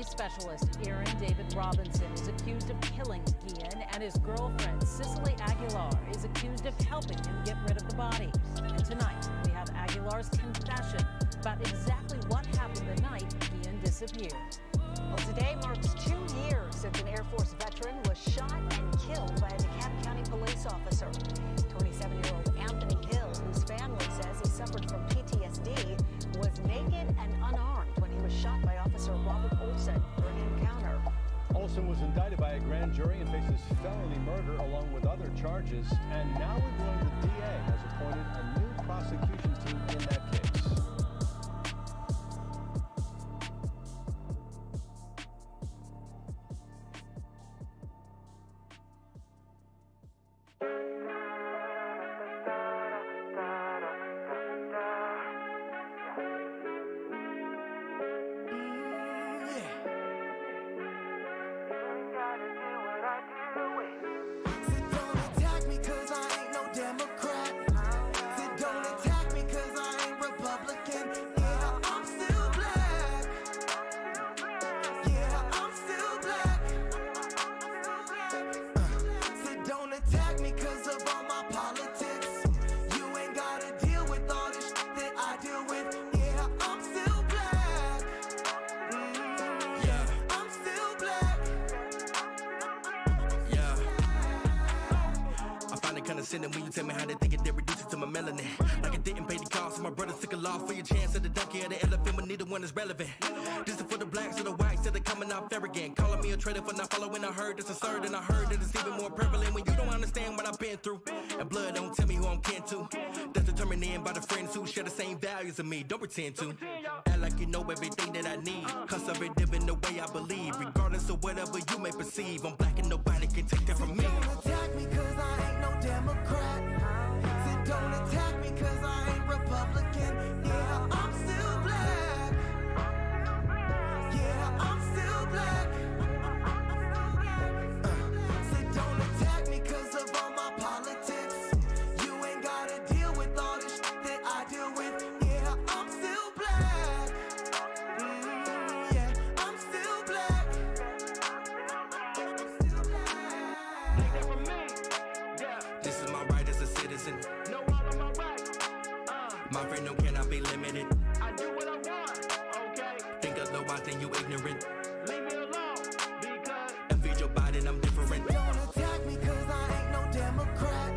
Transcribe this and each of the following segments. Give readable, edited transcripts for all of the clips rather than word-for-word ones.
specialist Aaron David Robinson is accused of killing Guillen, and his girlfriend Cicely Aguilar is accused of helping him get rid of the body. And tonight, we have Aguilar's confession about exactly what happened the night Guillen disappeared. Well, today marks 2 years since an Air Force veteran was shot and killed by a DeKalb County police officer. 27-year-old Anthony Hill, whose family says he suffered from PTSD, was naked and unarmed when he was shot by Officer Robert Olson during an encounter. Olson was indicted by a grand jury and faces felony murder along with other charges. And now we're going to the DA has appointed a new prosecution team in that case. When you tell me how they think it, they reduce it to my melanin. Like I didn't pay the cost, so my brother took a loss for your chance of the donkey or the elephant, but neither one is relevant. This is for the blacks or the whites that are coming off arrogant. Calling me a traitor for not following, I heard that's absurd, and I heard that it's even more prevalent when you don't understand what I've been through. And blood don't tell me who I'm kin to. That's determined in by the friends who share the same values as me. Don't pretend to act like you know everything that I need. Conservative in the way I believe, regardless of whatever you may perceive. I'm black and nobody can take that from me. Don't attack me 'cause I ain't no Democrat. So don't attack me 'cause I ain't Republican. Yeah, I'm still black. Yeah, I'm still black. So don't attack me 'cause of all my politics. You ain't gotta deal with all the shit that I deal with. Yeah, I'm still black. Yeah, I'm still black. I'm still black. Take that from me. Yeah. This is my right as a citizen. No, all of my rights. My freedom cannot be limited. I do what I want. Okay. Think otherwise, then you ignorant. Leave me alone, because And feed your body, and I'm different. don't attack me 'cause I ain't no Democrat.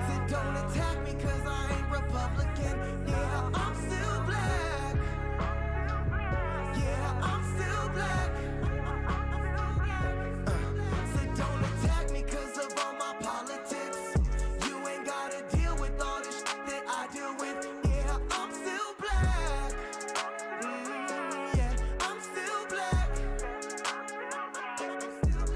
So don't attack me 'cause I ain't Republican. Yeah, I'm still black. Yeah, I'm still black. So don't attack me 'cause of all my politics. You ain't gotta deal with all the shit that I deal with. Yeah, I'm still black. Yeah, I'm still black. I'm still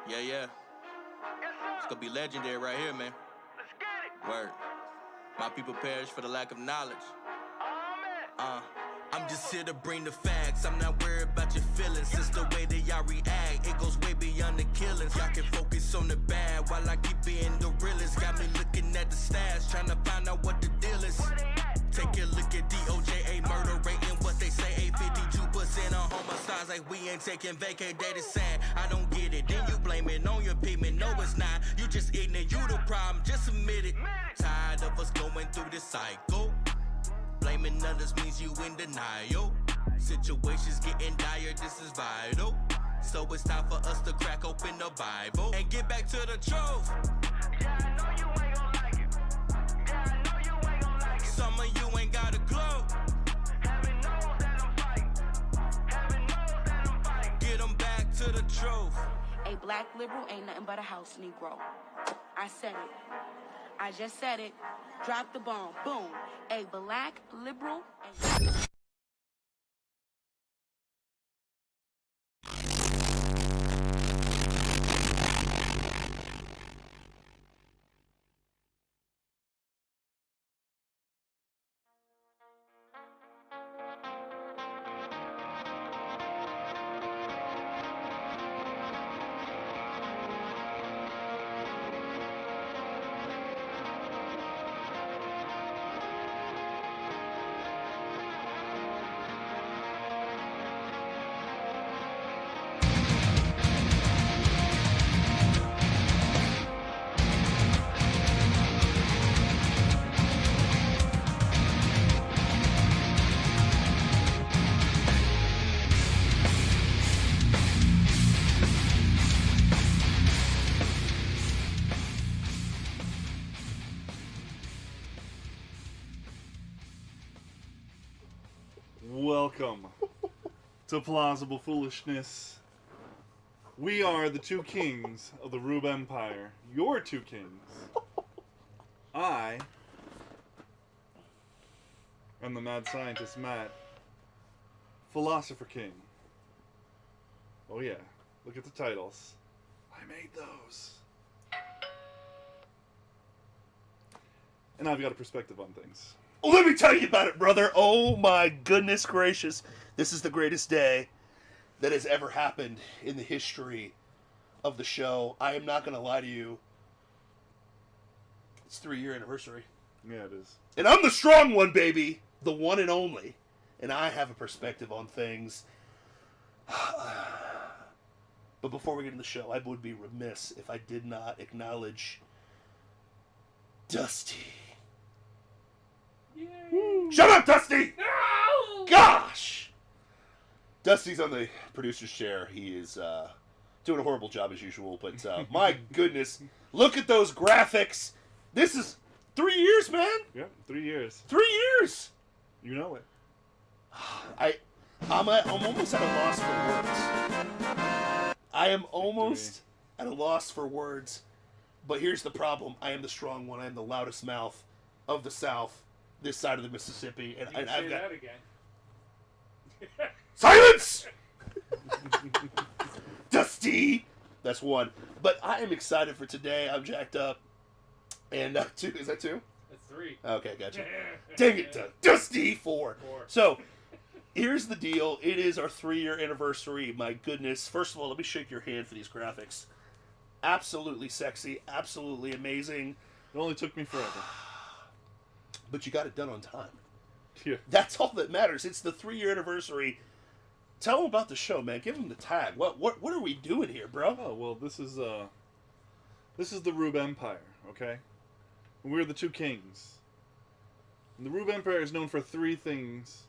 Yeah, yeah. It's gonna be legendary right here, man. Let's get it. Word. My people perish for the lack of knowledge. I'm just here to bring the facts. I'm not worried about your feelings. It's the way that y'all react. It goes way beyond the killings. Y'all can focus on the bad while I keep being the realest. Got me looking at the stats, trying to find out what the deal is. Take a look at DOJA murder rate and what they say. 52% on homicides, like we ain't taking vacay. That is sad. I don't get it. Then you blame it on your people. No, it's not. You just ignorant. You the problem. Just admit it. Tired of us going through this cycle. Blaming others means you in denial. Situations getting dire, this is vital. So it's time for us to crack open the Bible and get back to the truth. Yeah, I know you ain't gon' like it. Yeah, I know you ain't gon' like it. Some of you ain't got a clue. Heaven knows that I'm fighting. Heaven knows that I'm fighting. Get them back to the truth. A black liberal ain't nothing but a house Negro. I said it. I just said it. Drop the bomb. Boom. A black liberal ain't... Welcome to Plausible Foolishness. We are the two kings of the Roob Empire. Your two kings. I am the mad scientist Matt, Philosopher King. Oh yeah, look at the titles. I made those. And I've got a perspective on things. Let me tell you about it, brother. Oh my goodness gracious. This is the greatest day that has ever happened in the history of the show. I am not going to lie to you. It's 3-year anniversary. Yeah, it is. And I'm the strong one, baby. The one and only. And I have a perspective on things. But before we get into the show, I would be remiss if I did not acknowledge Dusty. Yay. Shut up, Dusty! No! Gosh! Dusty's on the producer's chair. He is doing a horrible job as usual, but my goodness, look at those graphics. This is 3 years, man. Yep, 3 years. 3 years. You know it. I'm almost at a loss for words. I am almost at a loss for words. But here's the problem. I am the strong one. I am the loudest mouth of the South, this side of the Mississippi. And I've got... that again. Silence! Dusty! That's one. But I am excited for today. I'm jacked up. And two. Is that two? That's 3. Okay, gotcha. Dang it, Dusty! 4. So, here's the deal. It is our 3-year anniversary. My goodness. First of all, let me shake your hand for these graphics. Absolutely sexy. Absolutely amazing. It only took me forever. But you got it done on time. Yeah. That's all that matters. It's the 3-year anniversary. Tell them about the show, man. Give them the tag. What are we doing here, bro? Oh, well, this is the Roob Empire, okay? We're the two kings. And the Roob Empire is known for 3 things.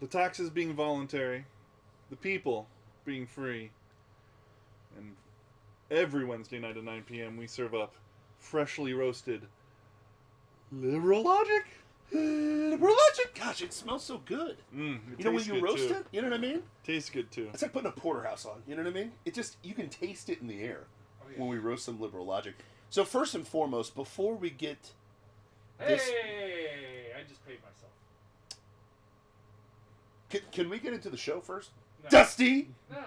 The taxes being voluntary, the people being free, and every Wednesday night at 9 p.m. we serve up freshly roasted liberal logic. Liberal logic. Gosh, it smells so good. You know when you roast it? You know what I mean? Tastes good too. It's like putting a porterhouse on. You know what I mean? It just, you can taste it in the air when we roast some liberal logic. So first and foremost, before we get this... Hey! I just paid myself. Can we get into the show first? No. Dusty! No.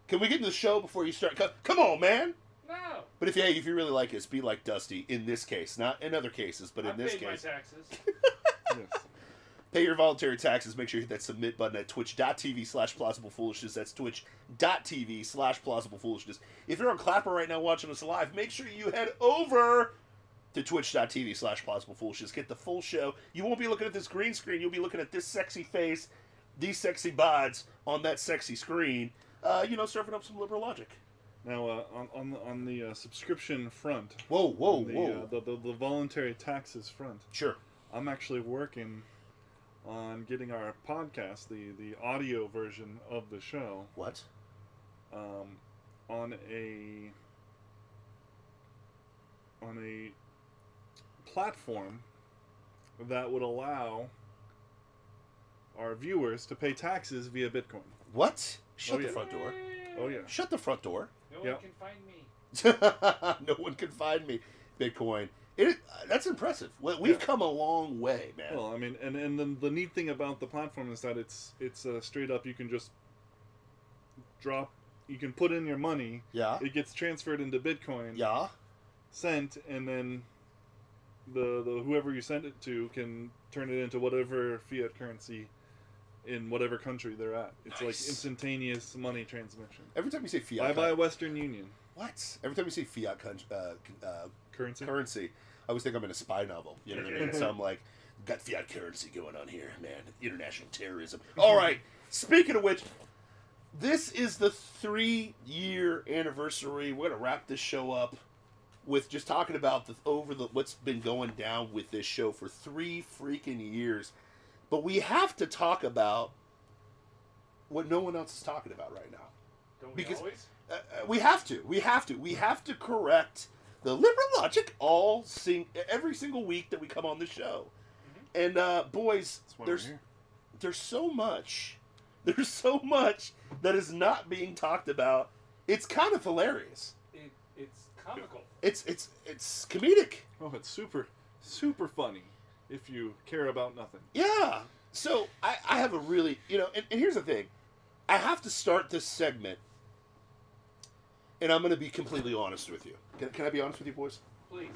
Can we get into the show before you start? Come on, man! No. But if you really like us, be like Dusty in this case. Not in other cases, but in this I paid case. my taxes. Yes. Pay your voluntary taxes. Make sure you hit that submit button at twitch.tv/plausiblepoolishness. That's twitch.tv/plausiblepoolishness. If you're on Clapper right now watching us live, make sure you head over to twitch.tv/plausiblepoolishness. Get the full show. You won't be looking at this green screen. You'll be looking at this sexy face, these sexy bods on that sexy screen, serving up some liberal logic. Now, on the subscription front, whoa. The voluntary taxes front. Sure. I'm actually working on getting our podcast, the audio version of the show. What? On a platform that would allow our viewers to pay taxes via Bitcoin. What? Shut the yeah. front door. Oh yeah. Shut the front door. No Yep. one can find me. No one can find me. Bitcoin. That's impressive. We've come a long way, man. Well, I mean, and the neat thing about the platform is that it's straight up. You can just you can put in your money. Yeah. It gets transferred into Bitcoin. Yeah. Sent, and then the whoever you send it to can turn it into whatever fiat currency in whatever country they're at. It's like instantaneous money transmission. Every time you say fiat, Bye Western Union. What? Every time you say fiat currency, I always think I'm in a spy novel. You know what I mean? So I'm like, got fiat currency going on here, man. International terrorism. All right. Speaking of which, this is the 3-year anniversary. We're gonna wrap this show up with just talking about what's been going down with this show for 3 freaking years. But we have to talk about what no one else is talking about right now. Don't we always? We have to. We have to correct the liberal logic every single week that we come on the show. And boys, That's why we're there's here. there's so much that is not being talked about. It's kind of hilarious. It's comical. It's comedic. Oh, it's super, super funny if you care about nothing. Yeah. So I have a really, and here's the thing. I have to start this segment, and I'm going to be completely honest with you. Can I be honest with you, boys? Please.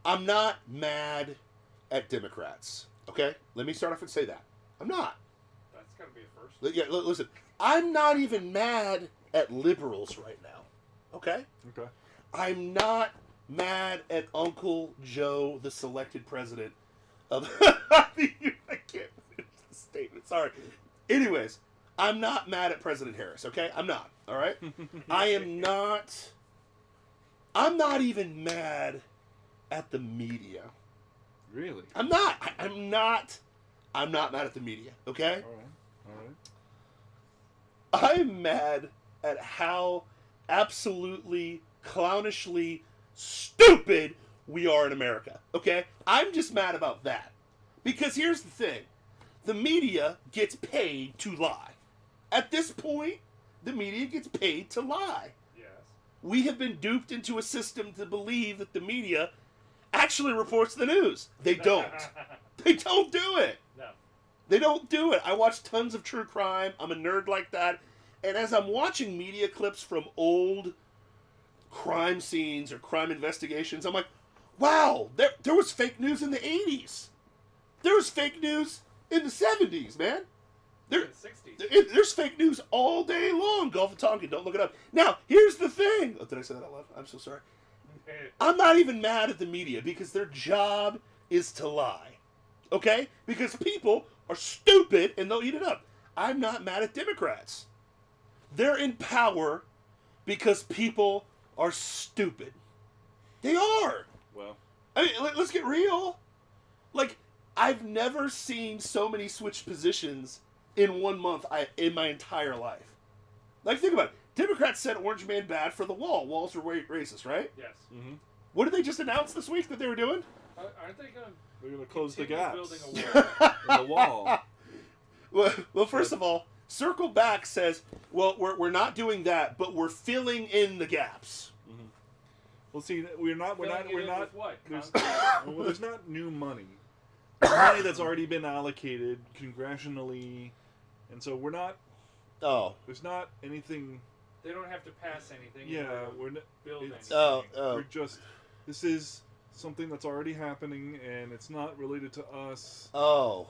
I'm not mad at Democrats. Okay? Let me start off and say that. I'm not. That's got to be a first. Yeah, listen. I'm not even mad at liberals right now. Okay? Okay. I'm not mad at Uncle Joe, the selected president of I can't finish the statement. Sorry. Anyways, I'm not mad at President Harris, okay? I'm not, all right? I'm not even mad at the media. Really? I'm not mad at the media, okay? All right. I'm mad at how absolutely clownishly stupid we are in America, okay? I'm just mad about that. Because here's the thing. The media gets paid to lie. At this point, the media gets paid to lie. Yes. We have been duped into a system to believe that the media actually reports the news. They don't. They don't do it. No. They don't do it. I watch tons of true crime. I'm a nerd like that. And as I'm watching media clips from old crime scenes or crime investigations, I'm like, wow, there was fake news in the 80s. There was fake news in the 70s, man. In the 60s. There's fake news all day long. Golf and Tonkin, don't look it up. Now, here's the thing. Oh, did I say that out loud? I'm so sorry. I'm not even mad at the media because their job is to lie. Okay? Because people are stupid and they'll eat it up. I'm not mad at Democrats. They're in power because people are stupid. They are. Well, I mean, let's get real. Like, I've never seen so many switch positions in 1 month in my entire life. Like, think about it. Democrats said Orange Man bad for the wall. Walls are racist, right? Yes. mm-hmm. What did they just announce this week that they were doing? Aren't they going to We're going to close the continue gaps building a wall? in the wall. Well, first of all, Circle Back says, well, we're not doing that, but we're filling in the gaps. Well, see, we're not. Filling it in with what? There's, Concrete? well, there's not new money. There's money that's already been allocated congressionally, and so we're not. Oh. There's not anything. They don't have to pass anything. Yeah, in order to we're not. build It's, anything. Oh. We're just. This is something that's already happening, and it's not related to us. Oh.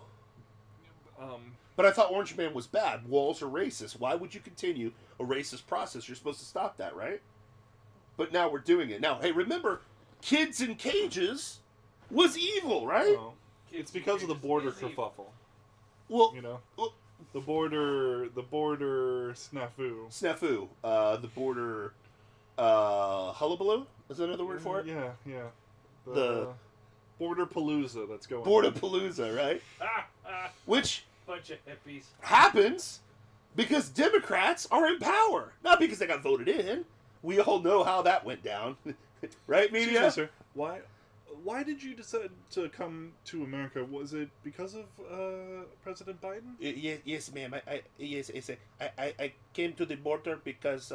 Um, But I thought Orange Man was bad. Walls are racist. Why would you continue a racist process? You're supposed to stop that, right? But now we're doing it. Now, hey, remember, kids in cages was evil, right? well, it's because of the border kerfuffle. Well, You know, well, the border snafu. snafu. The border hullabaloo? Is that another word for it? Yeah. The- border palooza that's going. Border on. palooza, right? Ah, Which bunch of hippies. happens because Democrats are in power, not because they got voted in. We all know how that went down, right, Excuse media? me, sir. Why did you decide to come to America? Was it because of President Biden? Yes, ma'am. I came to the border because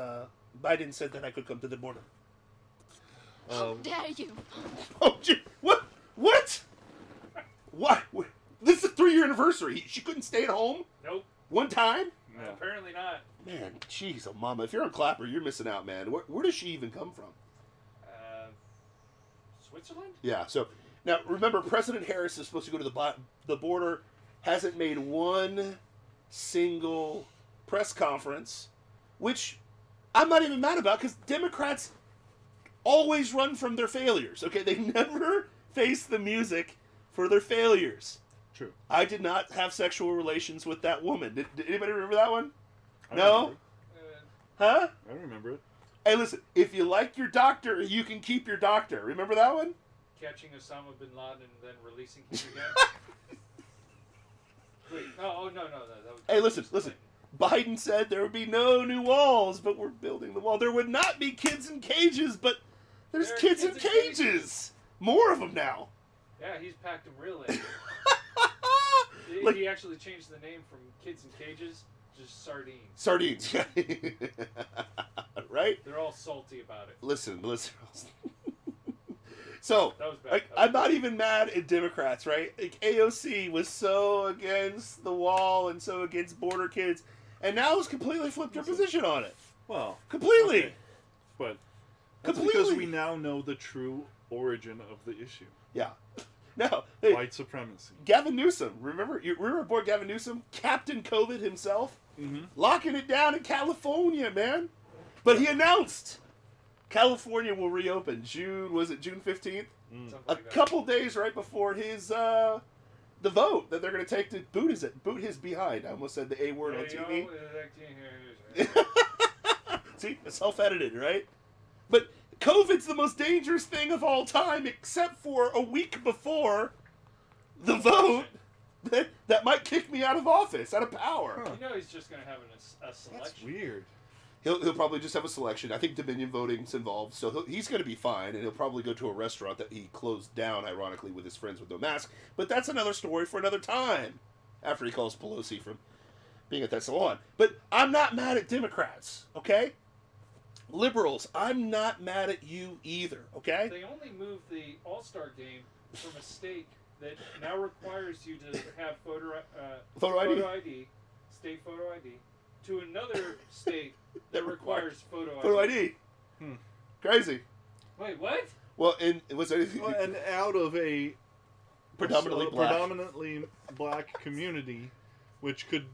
Biden said that I could come to the border. How dare you? Oh, gee, what? What? This is a 3-year anniversary. She couldn't stay at home Nope. one time? No. Apparently not. Man, jeez, oh, mama. If you're on Clapper, you're missing out, man. Where does she even come from? Switzerland? Yeah, so now remember, President Harris is supposed to go to the border, hasn't made one single press conference, which I'm not even mad about because Democrats always run from their failures. Okay, they never face the music for their failures. True. I did not have sexual relations with that woman. Did anybody remember that one? I No? remember Huh? it. I remember it. Hey, listen, if you like your doctor, you can keep your doctor. Remember that one? Catching Osama bin Laden and then releasing him again? Wait, no. That was Hey, listen. Biden said there would be no new walls, but we're building the wall. There would not be kids in cages, but there's There are kids in kids in cages. More of them now. Yeah, he's packed them real in. Like- He actually changed the name from Kids in Cages just Sardines. Sardines. Right? They're all salty about it. Listen. So, That was bad. like, I'm not even mad at Democrats, right? Like, AOC was so against the wall and so against border kids, and now has completely flipped her position on it. Well, Completely. okay. But that's Completely. because we now know the true origin of the issue. Yeah. Now, hey, White supremacy. Gavin Newsom, remember boy Gavin Newsom? Captain COVID himself? Mm-hmm. Locking it down in California, man. But he announced California will reopen June 15th? Something A like that. couple days right before his the vote that they're going to take to boot his behind. I almost said the A word on TV. See, it's self-edited, right? But COVID's the most dangerous thing of all time, except for a week before the vote that might kick me out of office, out of power. Huh. You know he's just going to have a selection. That's weird. He'll probably just have a selection. I think Dominion voting's involved, so he's going to be fine, and he'll probably go to a restaurant that he closed down, ironically, with his friends with no mask. But that's another story for another time, after he calls Pelosi from being at that salon. But I'm not mad at Democrats, okay? Liberals, I'm not mad at you either, okay? They only moved the All-Star game from a state that now requires you to have photo ID, state photo ID, to another state that requires photo ID. Photo ID. Crazy. Wait, what? Well, was anything Well, and out of a predominantly black community, which could,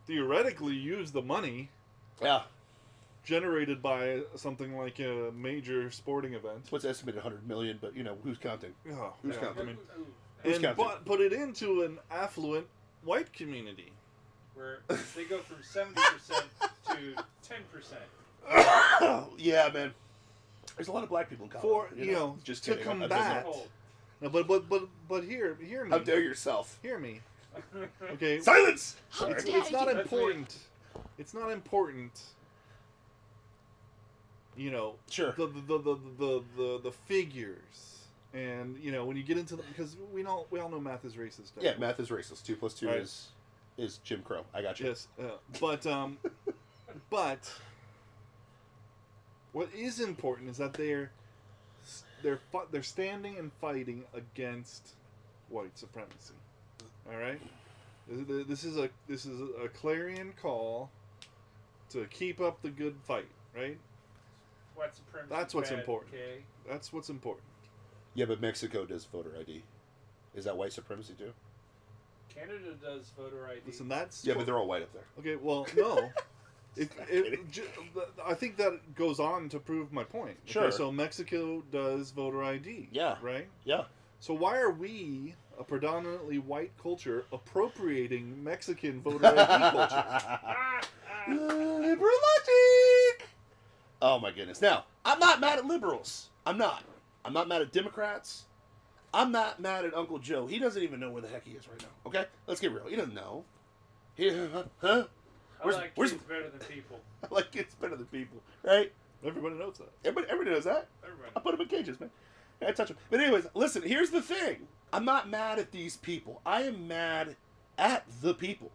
theoretically use the money Yeah. generated by something like a major sporting event. What's estimated 100 million, but who's counting? Oh, Who's yeah, counting? I mean, Who's and counting? put it into an affluent white community. Where they go from 70% to 10%. Yeah, man. There's a lot of black people in Colorado. For just to kidding. I'm combat. Cold. No, but hear me. How dare yourself? Hear me. Okay. Silence. How It's, dare it's not you. important. It's not important. Sure. The figures, and when you get into because we all know math is racist. Yeah, math is racist. 2 + 2 Right. is Jim Crow. I got you. Yes, but what is important is that they're standing and fighting against white supremacy. All right, this is a clarion call to keep up the good fight. Right. White supremacy. That's what's bad, important. Okay? That's what's important. Yeah, but Mexico does voter ID. Is that white supremacy too? Canada does voter ID. Listen, that's Yeah, but they're all white up there. okay. Well, no. I think that goes on to prove my point. Okay, Sure. so Mexico does voter ID. Yeah. Right. Yeah. So why are we, a predominantly white culture, appropriating Mexican voter ID culture? Liberal logic. Oh my goodness. Now, I'm not mad at liberals. I'm not. I'm not mad at Democrats. I'm not mad at Uncle Joe. He doesn't even know where the heck he is right now. Okay? Let's get real. He doesn't know. Huh? I like kids better than people. I like kids better than people. Right? Everybody knows that. Everybody knows that. Everybody. I put them in cages, man. I touch them. But anyways, listen, here's the thing. I'm not mad at these people. I am mad at the people.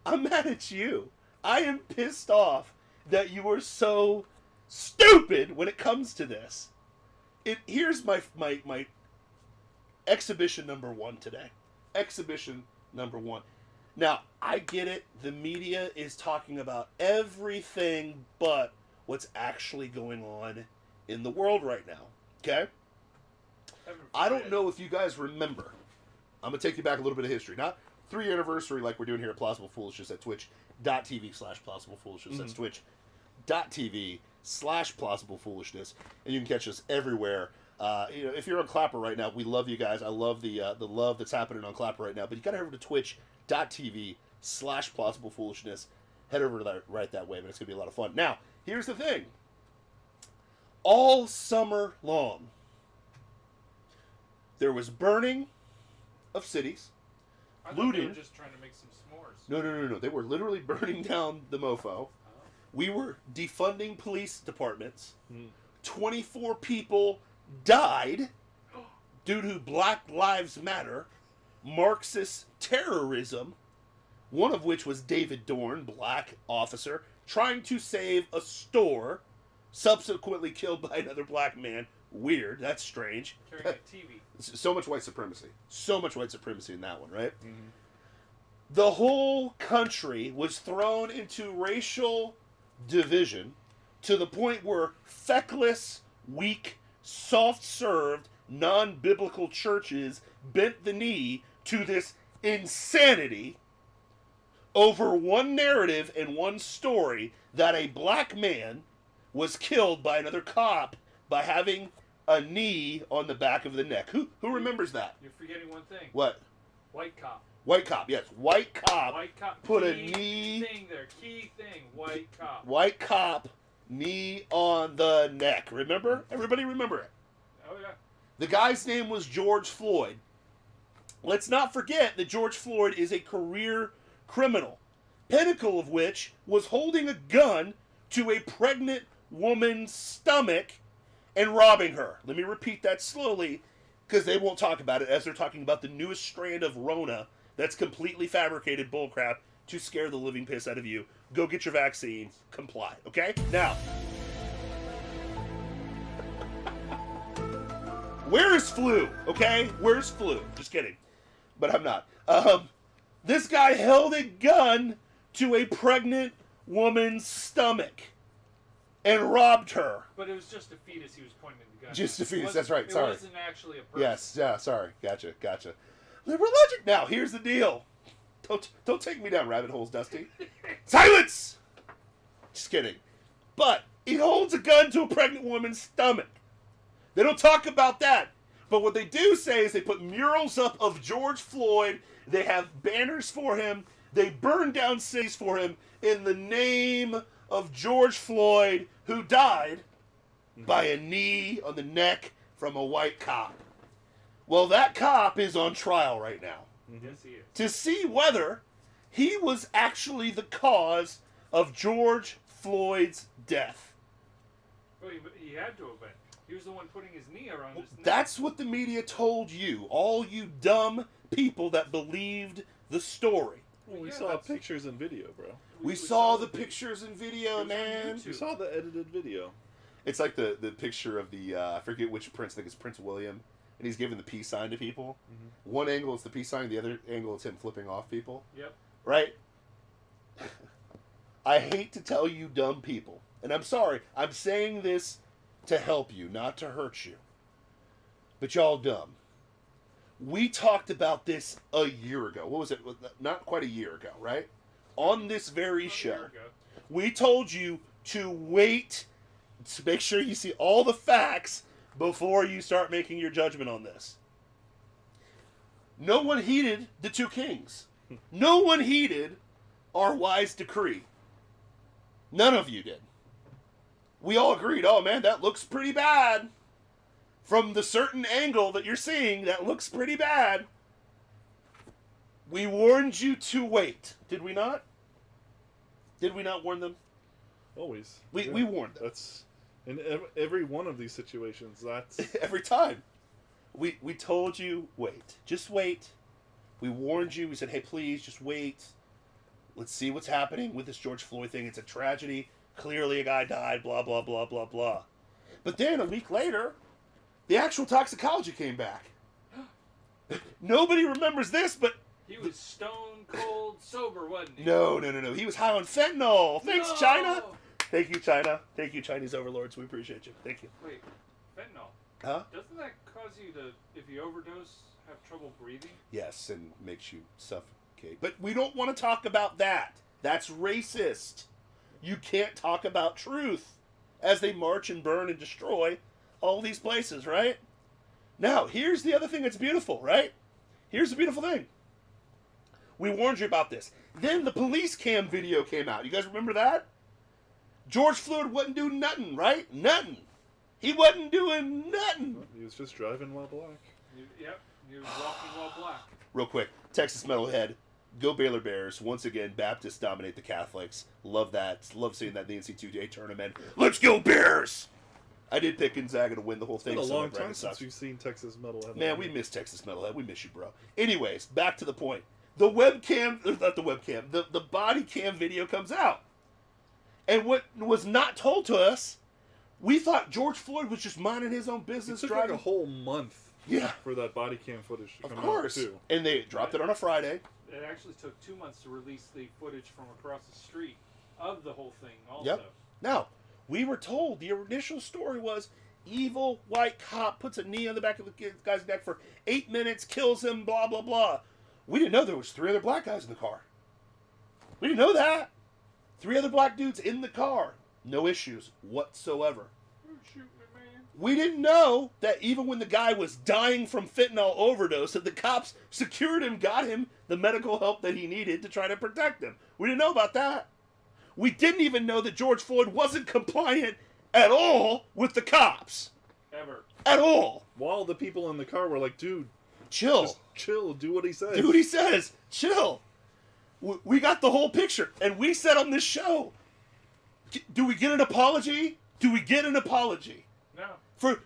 I'm mad at you. I am pissed off that you are so stupid when it comes to this. Here's my exhibition number 1 today. Exhibition number 1. Now, I get it. The media is talking about everything but what's actually going on in the world right now. Okay? I don't know if you guys remember. I'm going to take you back a little bit of history. Not 3-year anniversary like we're doing here at Plausible Foolishness at twitch.tv/Plausible Foolishness. That's twitch.tv/Plausible Foolishness. And you can catch us everywhere. If you're on Clapper right now, we love you guys. I love the love that's happening on Clapper right now. But you got to head over to twitch.tv/Plausible Foolishness. Head over to that right that way, but it's going to be a lot of fun. Now, here's the thing. All summer long, there was burning of cities, I thought they looting. were just trying to make some s'mores. No. They were literally burning down the mofo. We were defunding police departments. 24 people died due to Black Lives Matter, Marxist terrorism, one of which was David Dorn, black officer, trying to save a store, subsequently killed by another black man. Weird. That's strange. Carrying a TV. So much white supremacy. So much white supremacy in that one, right? Mm-hmm. The whole country was thrown into racial division to the point where feckless, weak, soft-served, non-biblical churches bent the knee to this insanity over one narrative and one story that a black man was killed by another cop by having a knee on the back of the neck. Who remembers that? You're forgetting one thing. What? White cop. White cop, yes. White cop. White cop. Put a Key knee. thing there. Key thing. White cop. White cop, knee on the neck. Remember? Everybody remember it. Oh, yeah. The guy's name was George Floyd. Let's not forget that George Floyd is a career criminal, pinnacle of which was holding a gun to a pregnant woman's stomach and robbing her. Let me repeat that slowly, because they won't talk about it as they're talking about the newest strand of Rona that's completely fabricated bullcrap to scare the living piss out of you. Go get your vaccine. Comply, okay? Now, where is flu, okay? Where's flu? Just kidding. But I'm not. This guy held a gun to a pregnant woman's stomach and robbed her. But it was just a fetus he was pointing the gun at. Just a fetus, that's right, sorry. It wasn't actually a person. Yes, yeah, sorry. Gotcha. Liberal logic. Now, here's the deal. Don't take me down rabbit holes, Dusty. Silence! Just kidding. But he holds a gun to a pregnant woman's stomach. They don't talk about that. But what they do say is they put murals up of George Floyd. They have banners for him. They burn down cities for him in the name of George Floyd, who died by a knee on the neck from a white cop. Well, that cop is on trial right now. Yes, he is. To see whether he was actually the cause of George Floyd's death. Well, he had to have been. He was the one putting his knee around his neck. That's what the media told you. All you dumb people that believed the story. Well, we saw pictures and video, bro. We saw the pictures and video, man. We saw the edited video. It's like the picture of the, I forget which prince, I think it's Prince William, and he's giving the peace sign to people. Mm-hmm. One angle is the peace sign, the other angle is him flipping off people. Yep. Right? I hate to tell you dumb people, and I'm sorry, I'm saying this to help you, not to hurt you. But y'all dumb. We talked about this a year ago. What was it? Not quite a year ago, right? On this very show. We told you to wait to make sure you see all the facts before you start making your judgment on this. No one heeded the two kings. No one heeded our wise decree. None of you did. We all agreed, oh man, that looks pretty bad. From the certain angle that you're seeing, that looks pretty bad. We warned you to wait. Did we not? Did we not warn them? Always. We warned them. That's in every one of these situations. That's every time. We told you, wait. Just wait. We warned you. We said, hey, please, just wait. Let's see what's happening with this George Floyd thing. It's a tragedy. Clearly a guy died, blah, blah, blah, blah, blah. But then a week later, the actual toxicology came back. Nobody remembers this, but... He was stone cold sober, wasn't he? No. He was high on fentanyl. Thanks, No! China. Thank you, China. Thank you, Chinese overlords. We appreciate you. Thank you. Wait, fentanyl. Huh? Doesn't that cause you to, if you overdose, have trouble breathing? Yes, and makes you suffocate. But we don't want to talk about that. That's racist. You can't talk about truth as they march and burn and destroy all these places, right? Now, here's the other thing that's beautiful, right? Here's the beautiful thing. We warned you about this. Then the police cam video came out. You guys remember that? George Floyd wasn't doing nothing, right? Nothing. He wasn't doing nothing. He was just driving while black. Yep, he was walking while black. Real quick, Texas Metalhead. Go Baylor Bears. Once again, Baptists dominate the Catholics. Love that. Love seeing that in the NC2A tournament. Let's go Bears! I did pick Gonzaga to win the whole It's thing. been a so long my bracket time since sucks. we've seen Texas Metalhead. Man, we miss Texas Metalhead. We miss you, bro. Anyways, back to the point. The webcam, not the webcam, the body cam video comes out. And what was not told to us, we thought George Floyd was just minding his own business. It took like a whole month for that body cam footage to come out, too. And they dropped it on a Friday. It actually took 2 months to release the footage from across the street of the whole thing also. Yep. Now, we were told the initial story was evil white cop puts a knee on the back of the guy's neck for 8 minutes, kills him, blah, blah, blah. We didn't know there was 3 other black guys in the car. We didn't know that. 3 other black dudes in the car. No issues whatsoever. We didn't know that even when the guy was dying from fentanyl overdose, that the cops secured him, got him the medical help that he needed to try to protect him. We didn't know about that. We didn't even know that George Floyd wasn't compliant at all with the cops. Ever. At all. While the people in the car were like, dude, chill. Just chill. Do what he says. Do what he says. Chill. We got the whole picture. And we said on this show, do we get an apology? Do we get an apology? No.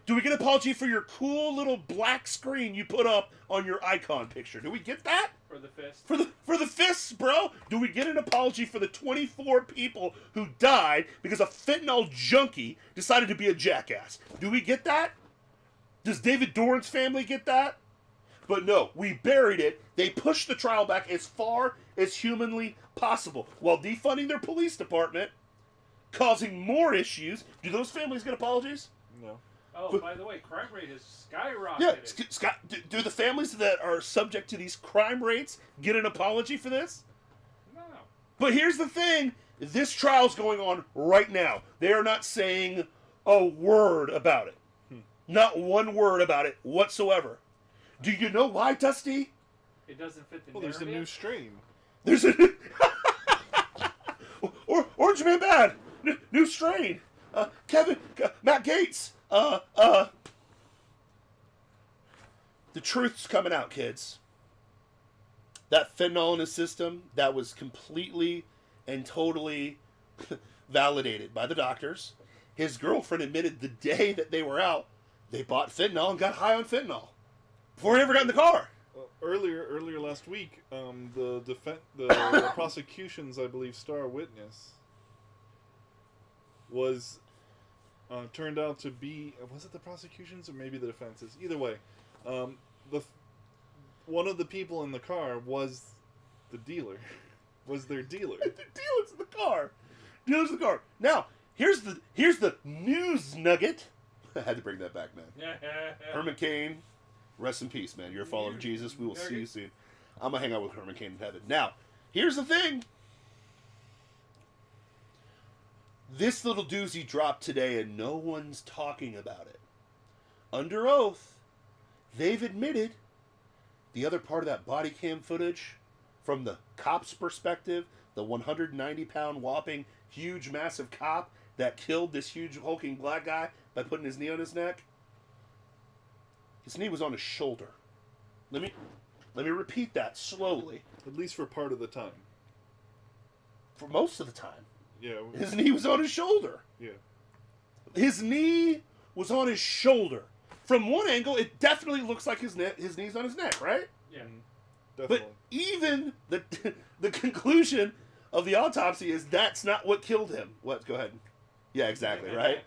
Do we get an apology for your cool little black screen you put up on your icon picture? Do we get that? For the fist. For the fists, bro? Do we get an apology for the 24 people who died because a fentanyl junkie decided to be a jackass? Do we get that? Does David Dorn's family get that? But no, we buried it. They pushed the trial back as far as humanly possible while defunding their police department, causing more issues. Do those families get apologies? No. Oh, by the way, crime rate has skyrocketed. Yeah, do the families that are subject to these crime rates get an apology for this? No. But here's the thing. This trial's going on right now. They are not saying a word about it. Not one word about it whatsoever. Do you know why, Dusty? It doesn't fit the narrative. There's a new strain. There's a Orange Man Bad. New strain. Matt Gates. The truth's coming out, kids. That fentanyl in his system, that was completely and totally validated by the doctors. His girlfriend admitted the day that they were out, they bought fentanyl and got high on fentanyl before he ever got in the car. Earlier last week, the prosecution's, I believe, star witness was turned out to be, was it the prosecution's or maybe the defense's? Either way, one of the people in the car was the dealer. Was their dealer. The dealer's in the car. Dealer's in the car. Now, here's the news nugget. I had to bring that back, man. Herman Cain, rest in peace, man. You're a follower of Jesus. We will see you soon. I'm going to hang out with Herman Cain in heaven. Now, here's the thing. This little doozy dropped today and no one's talking about it. Under oath, they've admitted the other part of that body cam footage from the cop's perspective, the 190-pound whopping, huge, massive cop that killed this huge, hulking black guy by putting his knee on his neck. His knee was on his shoulder. Let me repeat that slowly. At least for part of the time. For most of the time. Yeah. His knee was on his shoulder. Yeah. His knee was on his shoulder. From one angle, it definitely looks like his knee's on his neck, right? Yeah. Definitely. But even the conclusion of the autopsy is that's not what killed him. What? Go ahead. Yeah, exactly, right?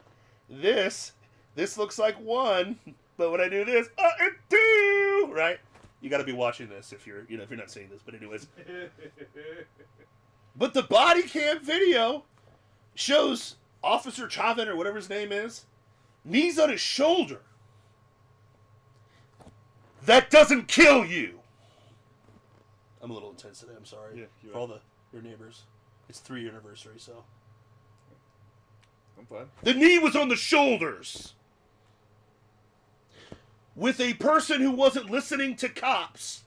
This looks like one, but when I do this, it's two, right? You got to be watching this if you're not seeing this, but anyways. But the body cam video shows Officer Chavin, or whatever his name is, knees on his shoulder. That doesn't kill you. I'm a little intense today. I'm sorry. Yeah, for all your neighbors. It's 3-year anniversary, so. I'm fine. The knee was on the shoulders. With a person who wasn't listening to cops.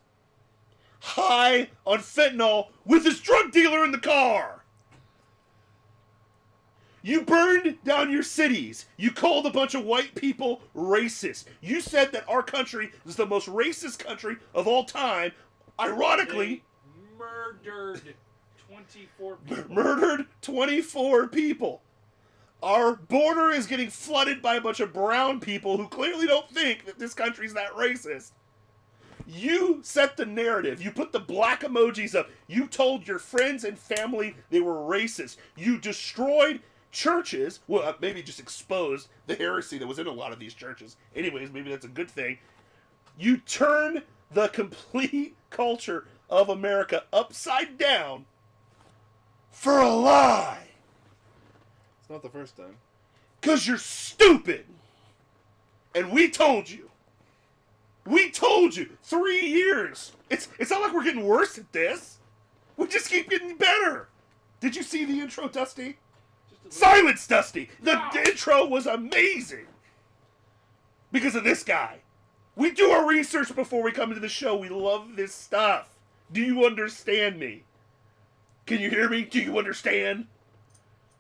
High on fentanyl with his drug dealer in the car. You burned down your cities. You called a bunch of white people racist. You said that our country is the most racist country of all time. Ironically, they murdered 24 people. Murdered 24 people. Our border is getting flooded by a bunch of brown people who clearly don't think that this country's that racist. You set the narrative. You put the black emojis up. You told your friends and family they were racist. You destroyed churches. Well, maybe just exposed the heresy that was in a lot of these churches. Anyways, maybe that's a good thing. You turn the complete culture of America upside down for a lie. It's not the first time. Because you're stupid. And we told you. We told you. 3 years. It's not like we're getting worse at this. We just keep getting better. Did you see the intro, Dusty? Silence, Dusty. The intro was amazing. Because of this guy. We do our research before we come into the show. We love this stuff. Do you understand me? Can you hear me? Do you understand?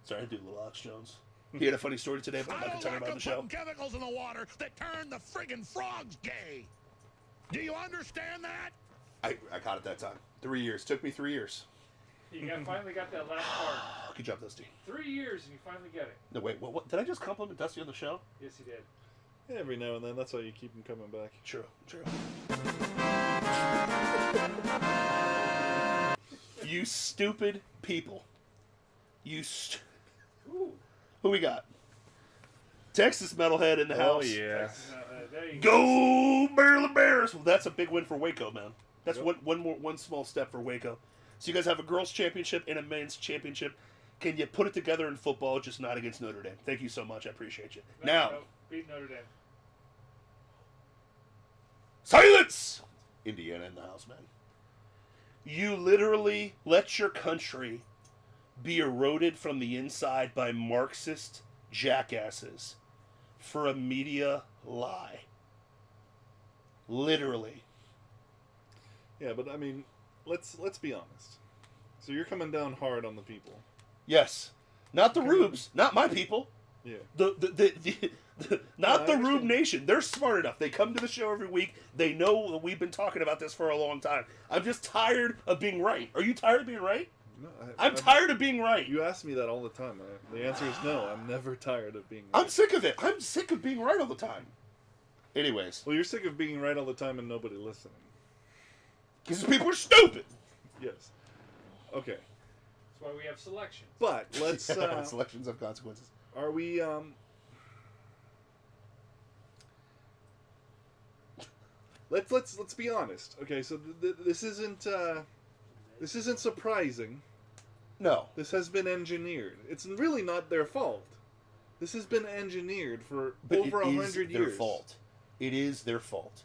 Sorry, I do Little Ox Jones. He had a funny story today, but I'm not going to talk about it on the show. Chemicals in the water that turn the friggin' frogs gay. Do you understand that? I caught it that time. 3 years. Took me 3 years. You finally got that last part. Good job, Dusty. 3 years and you finally get it. No, wait. What? Did I just compliment Dusty on the show? Yes, you did. Yeah, every now and then. That's why you keep him coming back. True. You stupid people. Who we got? Texas Metalhead in the house. Oh, yeah. Go Maryland Bears! Well, that's a big win for Waco, man. That's one small step for Waco. So you guys have a girls' championship and a men's championship. Can you put it together in football, just not against Notre Dame? Thank you so much. I appreciate you. Now, beat Notre Dame. Silence! Indiana in the house, man. You literally let your country be eroded from the inside by Marxist jackasses for a media lie. Literally. Yeah, but I mean, let's be honest. So you're coming down hard on the people. Yes. Not the Roobs. Not my people. Yeah. Not the Roob Nation. They're smart enough. They come to the show every week. They know that we've been talking about this for a long time. I'm just tired of being right. Are you tired of being right? No, I'm tired of being right. You ask me that all the time. The answer is no. I'm never tired of being I'm right. sick of it. I'm sick of being right all the time. Anyways. Well, you're sick of being right all the time and nobody listening. Because people are stupid. Yes. Okay. That's why we have selections. But let's... selections have consequences. Are we... Let's be honest. Okay, so this isn't surprising. No. This has been engineered. It's really not their fault. This has been engineered for over 100 years. It is their fault. It is their fault.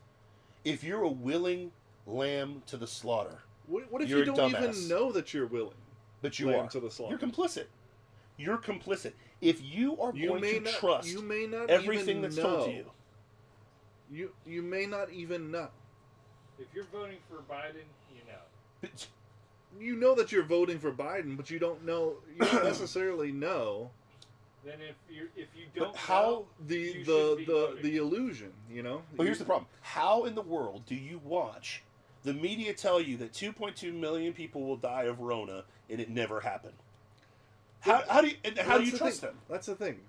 If you're a willing lamb to the slaughter, what if you're you don't dumbass. even know that you're willing? But you lamb are. To the slaughter. You're complicit. You're complicit. If you are going to trust you may not everything even that's know. told to you. You may not even know. If you're voting for Biden, you know. You know that you're voting for Biden, but you don't know. You don't necessarily know. Then if you don't how know, the illusion, you know. Well, here's the problem. How in the world do you watch the media tell you that 2.2 million people will die of Rona and it never happened? How do you trust them? That's the thing.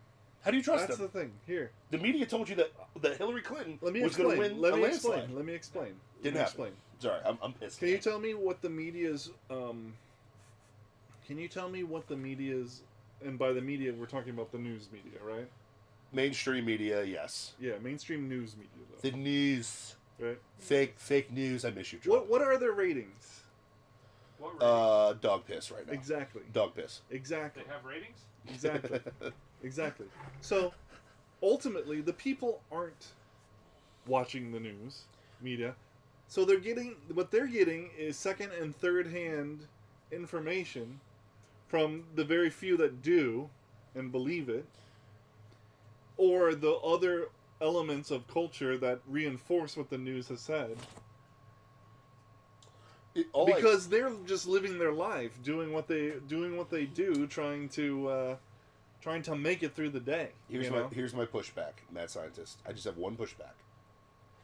How do you trust them? That's the thing. Here, the media told you that Hillary Clinton was going to win a landslide. Let me explain. Didn't happen. Sorry, I'm pissed. Can you tell me what the media's? Can you tell me what the media's? And by the media, we're talking about the news media, right? Mainstream media, yes. Yeah, mainstream news media, though. The news. Right. Fake news. I miss you, Trump. What are their ratings? What ratings? Dog piss right now. Exactly. Dog piss. Exactly. They have ratings? Exactly. Exactly. So, ultimately, the people aren't watching the news media. So what they're getting is second and third hand information from the very few that do and believe it, or the other elements of culture that reinforce what the news has said. Because they're just living their life, doing what they do, trying to make it through the day. Here's my pushback, mad scientist. I just have one pushback.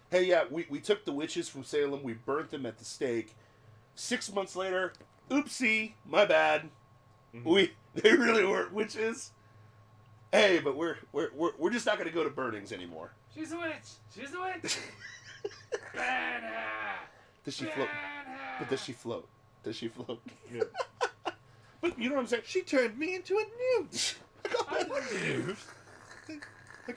Hey, yeah, we took the witches from Salem, we burnt them at the stake. 6 months later, oopsie, my bad. Mm-hmm. They really weren't witches. Hey, but we're just not going to go to burnings anymore. She's a witch. She's a witch. Ban her. Does she float? But does she float? Does she float? Yeah. But you know what I'm saying? She turned me into a newt. I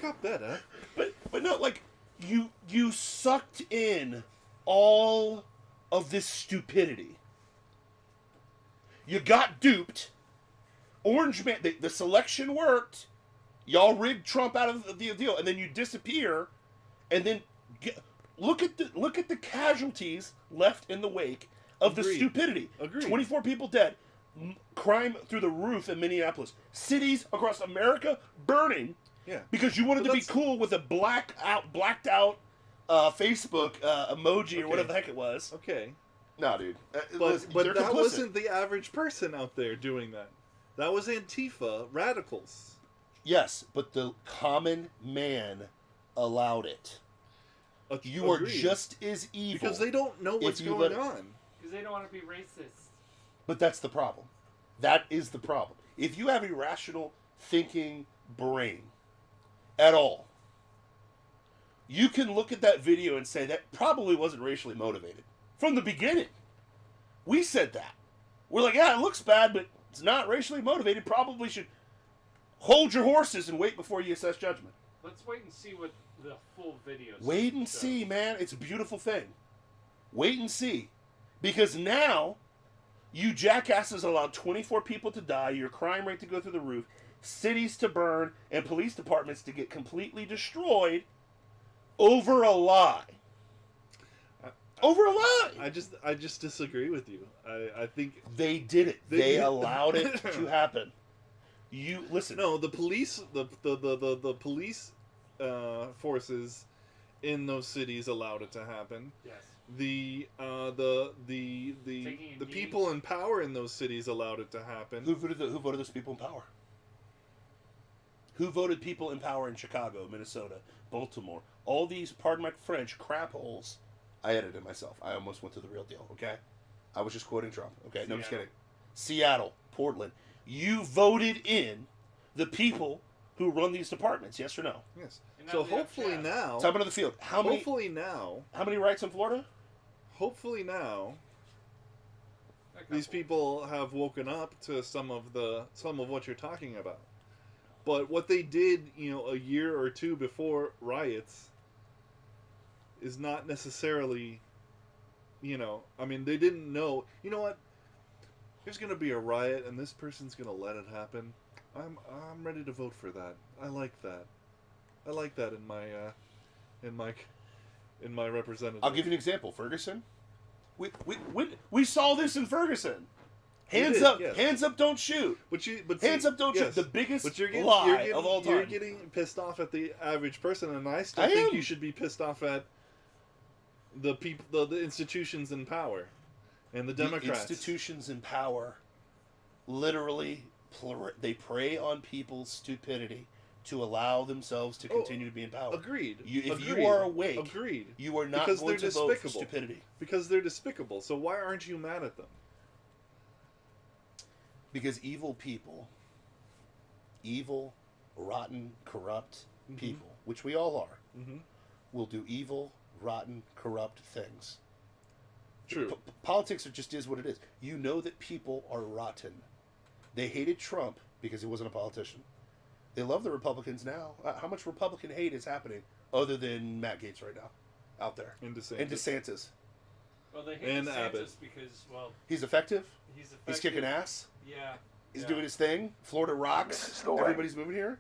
got better. But no, like you sucked in all of this stupidity. You got duped. Orange Man, the selection worked. Y'all rigged Trump out of the deal, and then you disappear, and then look at the casualties left in the wake of the stupidity. Agreed. 24 people dead. Crime through the roof in Minneapolis. Cities across America burning. Yeah. Because you wanted to be cool with a blacked out Facebook emoji or whatever the heck it was. Okay. No, dude. But that complicit. wasn't the average person out there doing that. That was Antifa radicals. Yes, but the common man allowed it. You are just as evil. Because they don't know what's going on. Because they don't want to be racist. But that's the problem. That is the problem. If you have a rational thinking brain at all, you can look at that video and say that probably wasn't racially motivated. From the beginning. We said that. We're like, yeah, it looks bad, but it's not racially motivated. Probably should hold your horses and wait before you assess judgment. Let's wait and see what the full video is. Wait and see, man. It's a beautiful thing. Wait and see. Because now, you jackasses allowed 24 people to die, your crime rate to go through the roof, cities to burn, and police departments to get completely destroyed over a lie. Over a lie. I just disagree with you. I think they did it. They allowed it to happen. You listen. No, the police, the police forces in those cities allowed it to happen. Yes. The people in power in those cities allowed it to happen. Who voted those people in power? Who voted people in power in Chicago, Minnesota, Baltimore? All these, pardon my French, crap holes. I edited myself. I almost went to the real deal, okay? I was just quoting Trump, okay? No, I'm just kidding. Seattle, Portland. You voted in the people who run these departments, yes or no? Yes. So hopefully now... Top of the field. How many rights in Florida? Hopefully now... These people have woken up to some of what you're talking about. But what they did, a year or two before riots is not necessarily, they didn't know. You know what? There's going to be a riot and this person's going to let it happen. I'm ready to vote for that. I like that. I like that in my representative. I'll give you an example. Ferguson. We saw this in Ferguson. Hands up, don't shoot. Hands up, don't shoot. The biggest lie of all time. You're getting pissed off at the average person, and I still think you should be pissed off at the people, the institutions in power, and the Democrats. The institutions in power, literally, they prey on people's stupidity to allow themselves to continue to be in power. Agreed. If you are awake, you are not going to vote for stupidity. Because they're despicable. So why aren't you mad at them? Because evil people, evil, rotten, corrupt people, which we all are, will do evil, rotten, corrupt things. True. Politics just is what it is. You know that people are rotten. They hated Trump because he wasn't a politician. They love the Republicans now. How much Republican hate is happening other than Matt Gaetz right now out there? And DeSantis. Well, they hate DeSantis Abbott. because, he's effective? He's kicking ass? Yeah. He's doing his thing. Florida rocks. Everybody's moving here.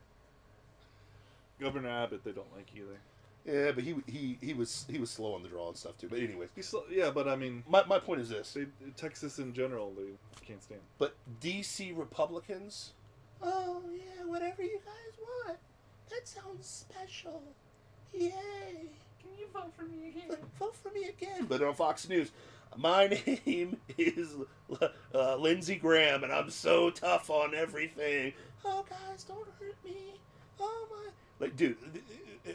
Governor Abbott, they don't like either. Yeah, but he was slow on the draw and stuff too. But anyways, but I mean, my point is this: Texas in general, they can't stand. But DC Republicans, oh yeah, whatever you guys want, that sounds special. Yay! Can you vote for me again? Vote for me again. But on Fox News, my name is Lindsey Graham, and I'm so tough on everything. Oh, guys, don't hurt me. Oh, my. Like, dude,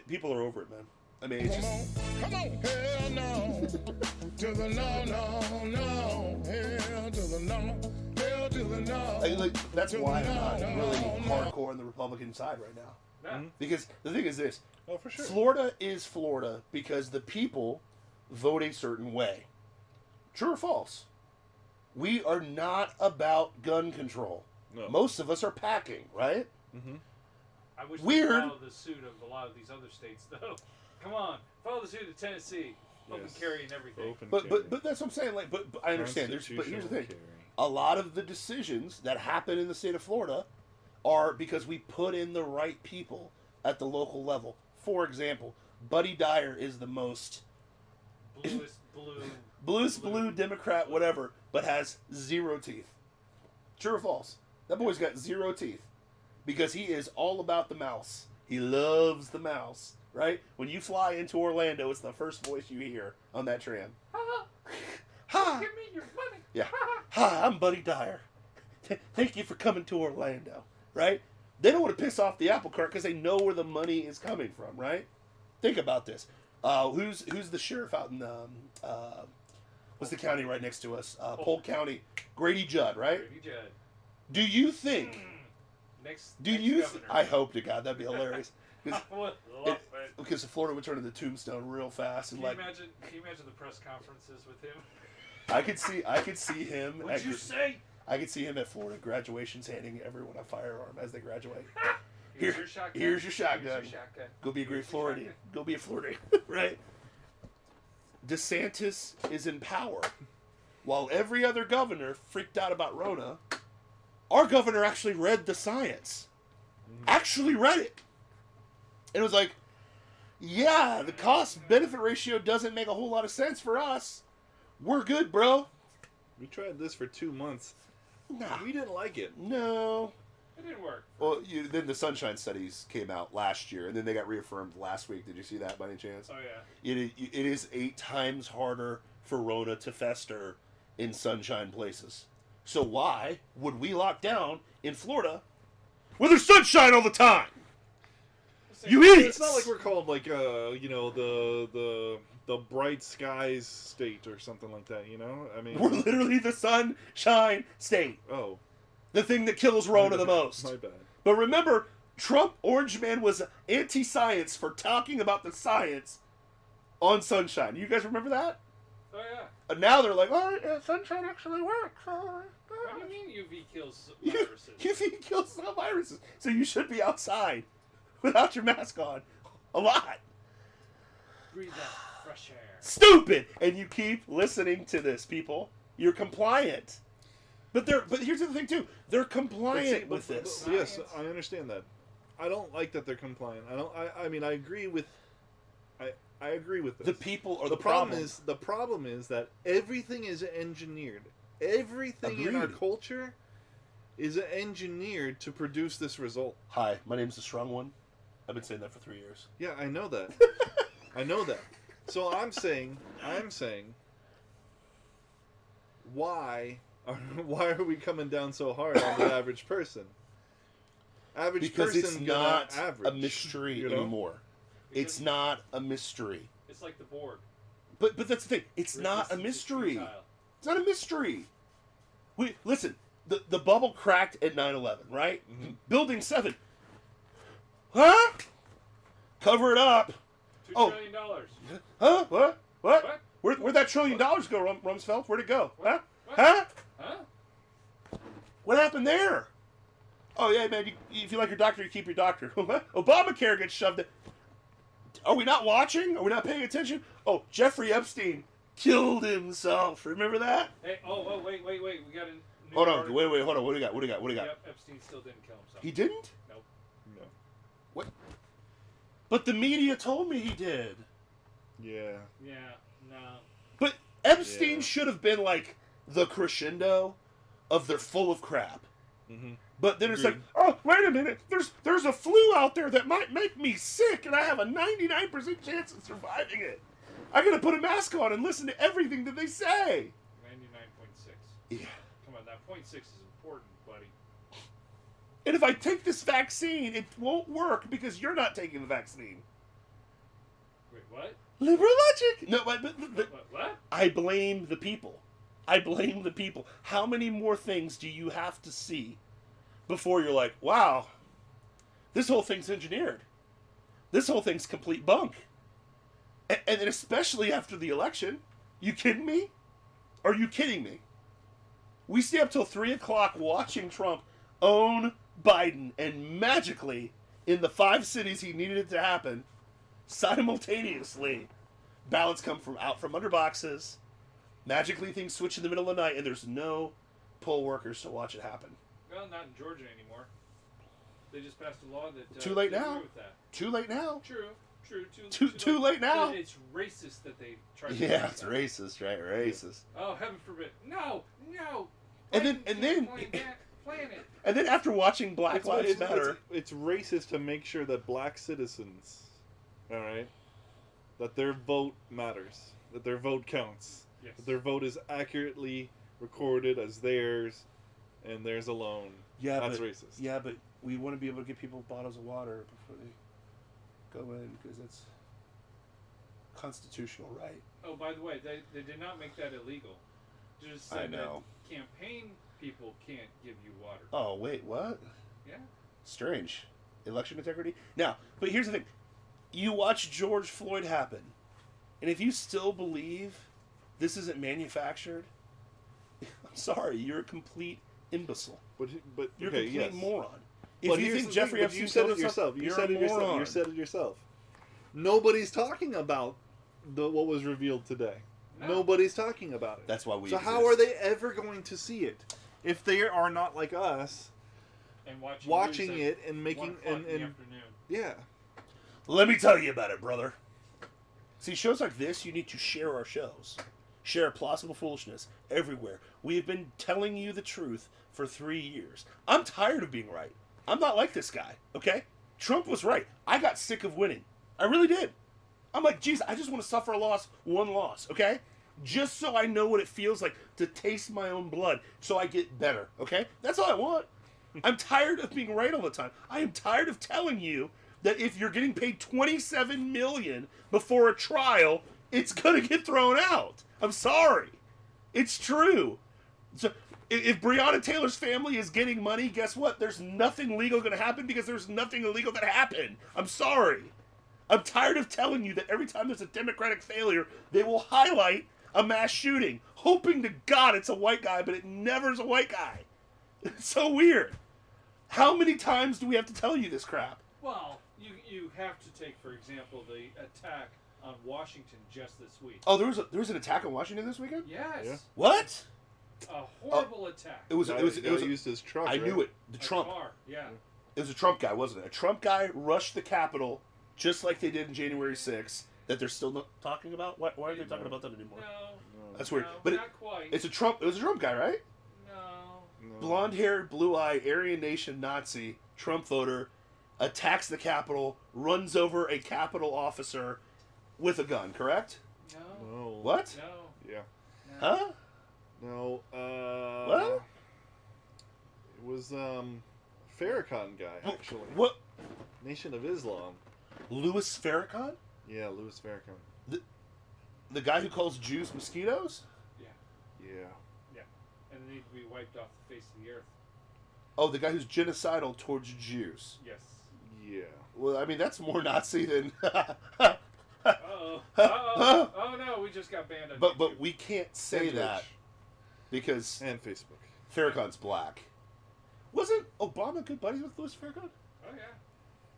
people are over it, man. I mean, it's Come just... on, hell no. To the no, no, no. Hell to the no, hell to the no. Like, that's To why the I'm not no, really no, no. hardcore on the Republican side right now. Yeah. Because the thing is this. Oh, for sure. Florida is Florida because the people vote a certain way. True or false? We are not about gun control. No. Most of us are packing, right? Mm-hmm. I wish Weird. they follow the suit of a lot of these other states, though. Come on, follow the suit of Tennessee. Open Yes. carry and everything. Open But carry. that's what I'm saying. Like, but I understand. But here's the thing: Constitutional a lot of the decisions that happen in the state of Florida are because we put in the right people at the local level. For example, Buddy Dyer is the most bluest blue Democrat, whatever, but has 0 teeth. True or false? That boy's got 0 teeth because he is all about the mouse. He loves the mouse, right? When you fly into Orlando, it's the first voice you hear on that tram. Hi. Give me your money. Yeah. Hi, I'm Buddy Dyer. Thank you for coming to Orlando, right? They don't want to piss off the apple cart because they know where the money is coming from, right? Think about this. Who's the sheriff out in what's the county right next to us? Polk County. Grady Judd, right? Grady Judd. Do you think? Next I governor. hope to God that'd be hilarious. Love it. Because Florida would turn into Tombstone real fast and Can like you imagine the press conferences with him? I could see him. What'd you say? I could see him at Florida graduations handing everyone a firearm as they graduate. Here's your shotgun. Here's your shotgun. Here's your shotgun. Go be a great Here's your Floridian. Go be a Floridian, right? DeSantis is in power. While every other governor freaked out about Rona, our governor actually read the science. Actually read it. And it was like, yeah, the cost-benefit ratio doesn't make a whole lot of sense for us. We're good, bro. We tried this for 2 months. Nah. We didn't like it. No. It didn't work. Well, then the Sunshine Studies came out last year, and then they got reaffirmed last week. Did you see that by any chance? Oh, yeah. It is 8 times harder for Rona to fester in sunshine places. So why would we lock down in Florida where there's sunshine all the time? You idiots! It's not like we're called like the bright skies state or something like that. You know, I mean, We're literally the sunshine state. Oh, The thing that kills Rona the most. my bad. But remember, Trump Orange Man was anti-science for talking about the science on sunshine. You guys remember that? Oh, yeah. And now they're like, oh, yeah, sunshine actually works. What do you mean UV kills viruses? UV kills some viruses. So you should be outside without your mask on a lot. Breathe that fresh air. Stupid! And you keep listening to this, people. You're compliant. But here's the thing, too. They're compliant with this. Yes, I understand that. I don't like that they're compliant. I mean, I agree with. I agree with this. The people are the problem. The problem is that everything is engineered. Everything in our Agreed. culture is engineered to produce this result. Hi, my name's the Strong One. I've been saying that for 3 years. Yeah, I know that. I know that. So I'm saying, why are we coming down so hard on the average person? Because it's not average, a mystery you know? anymore. It's not a mystery. It's like the board. But that's the thing. It's not a Resistance is mystery. futile. It's not a mystery. Listen. The bubble cracked at 9/11, right? Mm-hmm. Building 7. Huh? Cover it up. $2 trillion. Huh? What? What? Where'd that $1 trillion go, Rumsfeld? Where'd it go? What? Huh? What? Huh? Huh? What happened there? Oh, yeah, man. If you like your doctor, you keep your doctor. Obamacare gets shoved in. Are we not watching? Are we not paying attention? Oh, Jeffrey Epstein killed himself. Remember that? Hey, wait. We got a new Hold on. article. Wait. Hold on. What do we got? Yep, Epstein still didn't kill himself. He didn't? Nope. No. What? But the media told me he did. Yeah. Yeah, no. But Epstein Yeah. should have been like the crescendo of they're full of crap. Mm-hmm. But then it's like, Agreed. oh, wait a minute. There's a flu out there that might make me sick, and I have a 99% chance of surviving it. I gotta put a mask on and listen to everything that they say. 99.6. Yeah. Come on, that 0.6 is important, buddy. And if I take this vaccine, it won't work because you're not taking the vaccine. Wait, what? Liberal logic. No, but What? I blame the people. I blame the people. How many more things do you have to see before you're like, wow, this whole thing's engineered. This whole thing's complete bunk. And then especially after the election, you kidding me? Are you kidding me? We stay up till 3 o'clock watching Trump own Biden, and magically, in the 5 cities he needed it to happen, simultaneously, ballots come out from under boxes. Magically, things switch in the middle of the night, and there's no poll workers to watch it happen. Well, not in Georgia anymore. They just passed a law that... Too late they now. agree with that. Too late now. True. Too late now. It's racist that they try to... Yeah, it's racist, right? Racist. Oh, heaven forbid. No. And then Plan it. And then after watching Black Lives Matter... It's racist to make sure that black citizens, all right, that their vote matters, that their vote counts, Yes. that their vote is accurately recorded as theirs and theirs alone. Yeah, That's but, racist. Yeah, but we want to be able to give people bottles of water before they go in, because it's constitutional right. Oh, by the way, they did not make that illegal. They just I said know. that campaign people can't give you water. Oh, wait, what? Yeah. Strange. Election integrity? Now, but here's the thing. You watch George Floyd happen, and if you still believe this isn't manufactured, I'm sorry, you're a complete imbecile. But You're okay, a complete yes. moron. If But you here's think the Jeffrey thing, but Epstein you said killed it yourself. himself, You you're said a it yourself. moron. You said it yourself. Nobody's talking about what was revealed today. No. Nobody's talking about it. That's why we So exist. how are they ever going to see it if they are not like us, And watching news it at and making 1 o'clock in the and afternoon. yeah. Let me tell you about it, brother. See, shows like this, you need to share our shows. Share Plausible Foolishness everywhere. We have been telling you the truth for 3 years. I'm tired of being right. I'm not like this guy, okay? Trump was right. I got sick of winning. I really did. I'm like, geez, I just want to suffer a loss, one loss, okay? Just so I know what it feels like to taste my own blood, so I get better, okay? That's all I want. I'm tired of being right all the time. I am tired of telling you that if you're getting paid $27 million before a trial, it's gonna get thrown out. I'm sorry. It's true. So if Breonna Taylor's family is getting money, guess what? There's nothing legal gonna happen because there's nothing illegal that happened. I'm sorry. I'm tired of telling you that every time there's a Democratic failure, they will highlight a mass shooting, hoping to God it's a white guy, but it never is a white guy. It's so weird. How many times do we have to tell you this crap? Well, you have to take, for example, the attack on Washington just this week. Oh, there was an attack on Washington this weekend? Yes. Yeah. What? A horrible attack. It was used his truck. I right? knew it. The A Trump. car, yeah. It was a Trump guy, wasn't it? A Trump guy rushed the Capitol just like they did in January 6th. That they're still not talking about. Why are they talking about that anymore? No. That's weird. No, But not quite. it's a Trump. It was a Trump guy, right? No. Blonde hair, blue eye, Aryan Nation Nazi, Trump voter, attacks the Capitol, runs over a Capitol officer with a gun. Correct? No. No. What? No. Yeah. Huh? No. What? It was Farrakhan guy actually. What? Nation of Islam. Louis Farrakhan? Yeah, Louis Farrakhan. The guy who calls Jews mosquitoes? Yeah. Yeah. And they need to be wiped off the face of the earth. Oh, the guy who's genocidal towards Jews. Yes. Yeah. Well, I mean, that's more Nazi than... Uh-oh. Uh-oh. Oh, no, we just got banned on But YouTube. we can't say And that Twitch. because And Facebook. Farrakhan's black. Wasn't Obama good buddies with Louis Farrakhan? Oh, yeah.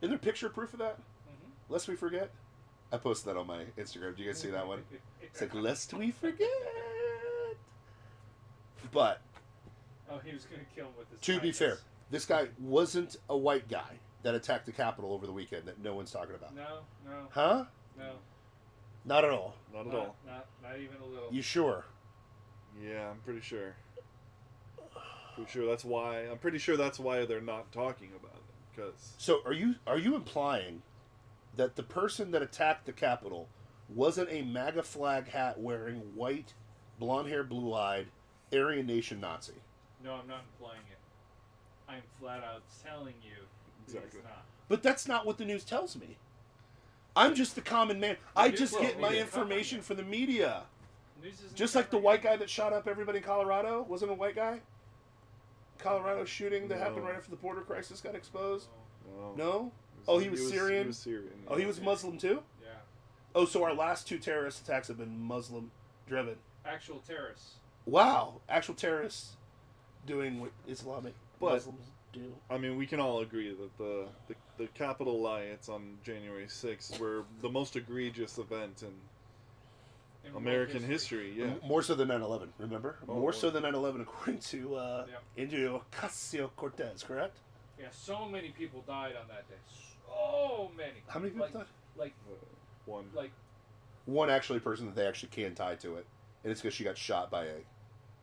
Is there picture proof of that? Mm-hmm. Lest we forget. I posted that on my Instagram. Do you guys see that one? It's like, lest we forget. But Oh, he was going to kill him with his to be kindness. fair, this guy wasn't a white guy that attacked the Capitol over the weekend that no one's talking about. No. Huh? No. Not at all. Not at all. Not even a little. You sure? Yeah, I'm pretty sure. I'm pretty sure that's why they're not talking about it. Because So are you implying that the person that attacked the Capitol wasn't a MAGA flag hat wearing white, blonde hair, blue eyed, Aryan Nation Nazi? No, I'm not implying it. I'm flat out telling you Exactly. it's not. But that's not what the news tells me. I'm just the common man. I News just isn't get my media. information from the media. News isn't Just like the covering white guy that shot up everybody in Colorado. Wasn't a white guy? Colorado shooting that happened right after the border crisis got exposed? No? Oh, he was Syrian? He was Syrian. Oh, he was Muslim too? Yeah. Oh, so our last 2 terrorist attacks have been Muslim driven. Actual terrorists. Wow. Actual terrorists doing what Islamic But- Muslims do. I mean, we can all agree that the Capitol riots on January 6th were the most egregious event in American history. Yeah. More so than 9/11, remember? Oh, More so than 9/11 according to Indio Ocasio-Cortez, correct? Yeah, so many people died on that day. So many. How many people like, died? Like One. like One actually person that they actually can tie to it, and it's because she got shot by a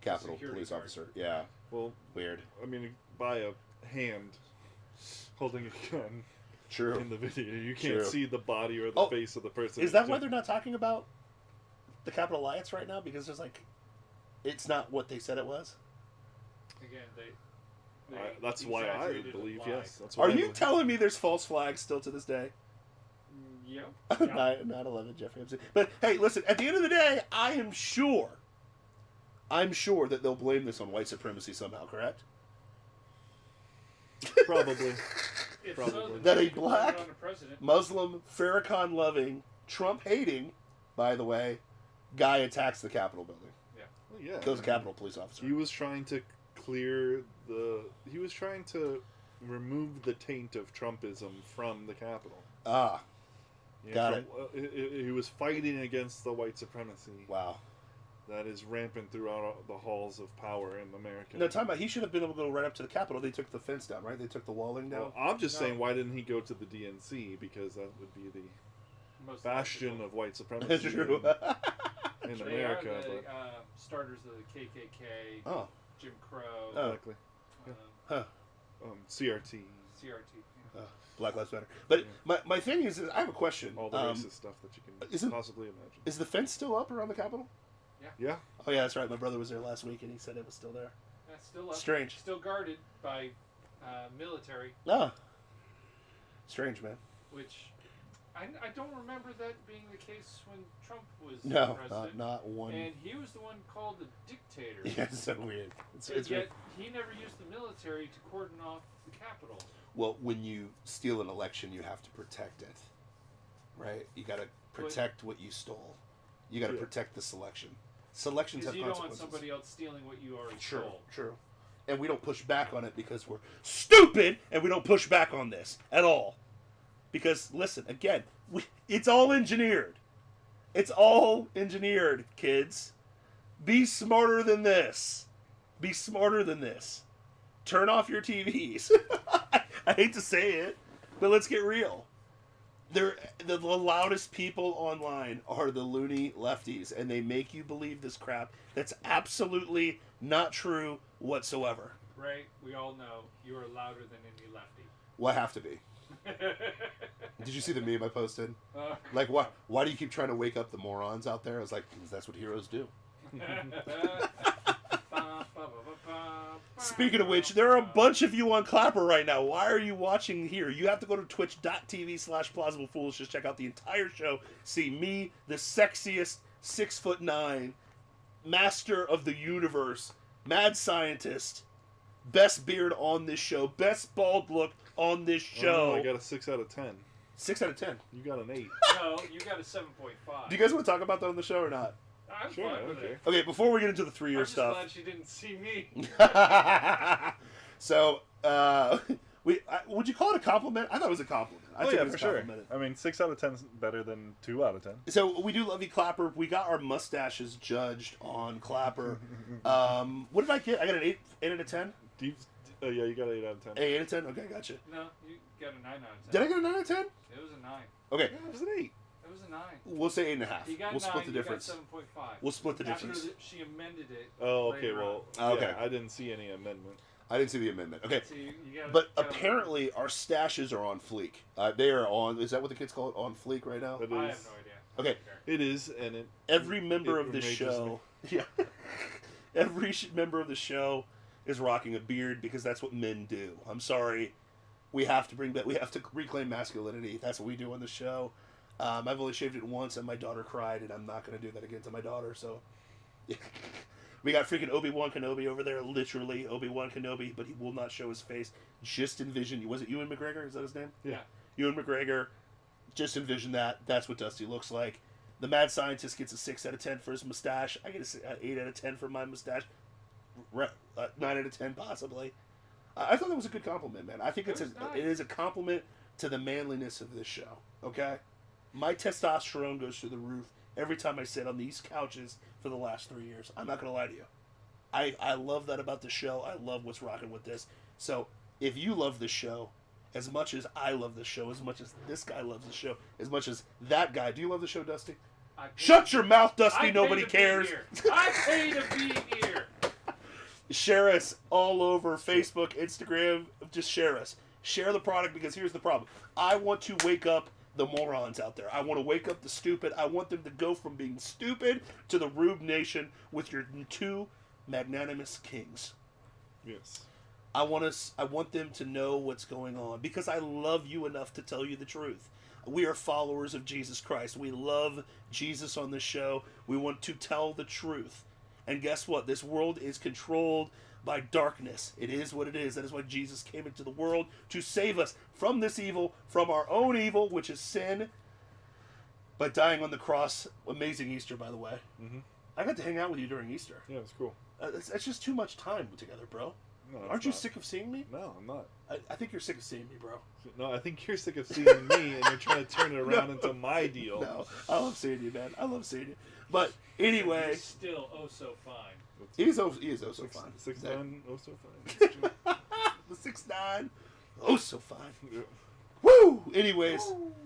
Capitol Security police guard. officer. Yeah, Well, weird. I mean, by a hand holding a gun True. in the video, you can't True. see the body or the Oh, face of the person. Is that why they're not talking about the Capitol riots right now? Because there's like, it's not what they said it was. again they that's why I exaggerated and believe lied. yes. That's why Are I you believe. telling me there's false flags still to this day? Yeah. 9/11, Jeffrey Epstein. But hey, listen. At the end of the day, I'm sure that they'll blame this on white supremacy somehow. Correct? Probably. If Probably. so, then That they a can blame black it on the president. Muslim, Farrakhan-loving, Trump-hating, by the way, guy attacks the Capitol building. Well, yeah. Kills a Capitol police officer. He was trying to clear the. He was trying to remove the taint of Trumpism from the Capitol. Ah, You know, got from- he was fighting against the white supremacy wow. that is rampant throughout the halls of power in America. No, talking about he should have been able to go right up to the Capitol. They took the fence down, right? They took the walling down. Well, I'm just No. saying, why didn't he go to the DNC? Because that would be the Most bastion people. of white supremacy True. in They America. are the But starters of the KKK, Oh, Jim Crow, Oh. exactly. huh. CRT, CRT. yeah. Black Lives Matter. But my thing is I have a question. all the racist stuff that you can isn't- possibly imagine. Is the fence still up around the Capitol? Yeah. Oh yeah, that's right. My brother was there last week and he said it was still there. That's still up. Strange. Still guarded by military, Ah, strange, man. which I don't remember that being the case when Trump was No, president. not one. And he was the one called the dictator. Yeah, it's so weird. And It's yet he never used the military to cordon off the Capitol. Well, when you steal an election, you have to protect it, right? You got to protect what you stole. You got to Yeah. protect the selection. Selections Because have you don't want consequences. somebody else stealing what you already True, stole. true. And we don't push back on it because we're stupid, and we don't push back on this at all. Because listen, again, it's all engineered. It's all engineered, kids. Be smarter than this. Be smarter than this. Turn off your TVs. I hate to say it, but let's get real. The loudest people online are the loony lefties, and they make you believe this crap that's absolutely not true whatsoever. Right? We all know you are louder than any lefty. Well, I have to be. Did you see the meme I posted? Uh, Like, why do you keep trying to wake up the morons out there? I was like, 'cause that's what heroes do. Speaking of which, there are a bunch of you on Clapper right now. Why are you watching here? You have to go to twitch.tv/Plausible Foolishness. Check out the entire show. See me, the sexiest 6'9", master of the universe, mad scientist, best beard on this show, best bald look on this show. I got a 6 out of 10. 6 out of 10. You got an 8. no, you got a 7.5. Do you guys want to talk about that on the show or not? I'm Sure, fine with okay. it. Okay, before we get into the I'm 3-year just stuff. glad she didn't see me. So, would you call it a compliment? I thought it was a compliment. I Oh took yeah, it as for a sure. compliment. I mean, 6 out of 10 is better than 2 out of 10. So we do love you, Clapper. We got our mustaches judged on Clapper. What did I get? I got an 8 out of 10. Yeah, you got 8 out of 10. 8 out of 10. Okay, gotcha. No, you got a 9 out of 10. Did I get a 9 out of 10? It was a 9. Okay, Yeah, it was an 8. It was a 9. we'll say 8.5. You got We'll 9, split the you difference. got 7.5. We'll split the After difference. she amended it. Oh, okay. later Well, on. Okay. yeah, I didn't see any amendment. I didn't see the amendment. Okay. So you gotta, But gotta- apparently our stashes are on fleek. They are on. Is that what the kids call it? On fleek right now. It I is. have no idea. Okay. It is, and it. Every member it of this enrages show, yeah, every member of the show is rocking a beard because that's what men do. I'm sorry, we have to bring back. We have to reclaim masculinity. That's what we do on the show. I've only shaved it once, and my daughter cried, and I'm not going to do that again to my daughter, so... Yeah. We got freaking Obi-Wan Kenobi over there, literally Obi-Wan Kenobi, but he will not show his face. Just envision... Was it Ewan McGregor? Is that his name? Yeah. Ewan McGregor. Just envision that. That's what Dusty looks like. The Mad Scientist gets a 6 out of 10 for his mustache. I get an 8 out of 10 for my mustache. 9 out of 10, possibly. I thought that was a good compliment, man. I think it is a compliment to the manliness of this show, okay? My testosterone goes through the roof every time I sit on these couches for the last 3 years. I'm not going to lie to you. I love that about the show. I love what's rocking with this. So, if you love this show as much as I love this show, as much as this guy loves the show, as much as that guy... Do you love the show, Dusty? Shut your mouth, Dusty. Nobody cares. I pay to be here. Share us all over Facebook, Instagram. Just share us. Share the product, because here's the problem. I want to wake up the morons out there. I want to wake up the stupid. I want them to go from being stupid to the Roob Nation with your 2 magnanimous kings. Yes. I want them to know what's going on, because I love you enough to tell you the truth. We are followers of Jesus Christ. We love Jesus on this show. We want to tell the truth. And guess what? This world is controlled by darkness. It is what it is. That is why Jesus came into the world, to save us from this evil, from our own evil, which is sin, by dying on the cross. Amazing Easter, by the way. Mm-hmm. I got to hang out with you during Easter. Yeah, it's cool. That's just too much time together, bro. No, Aren't you sick of seeing me? No, I'm not. I think you're sick of seeing me, bro. No, I think you're sick of seeing me, and you're trying to turn it around into my deal. No, I love seeing you, man. I love seeing you. But anyway, He's still oh so fine. He is oh so fine. 6'9", oh so fine. The 6'9", oh so fine. Yeah. Woo! Anyways,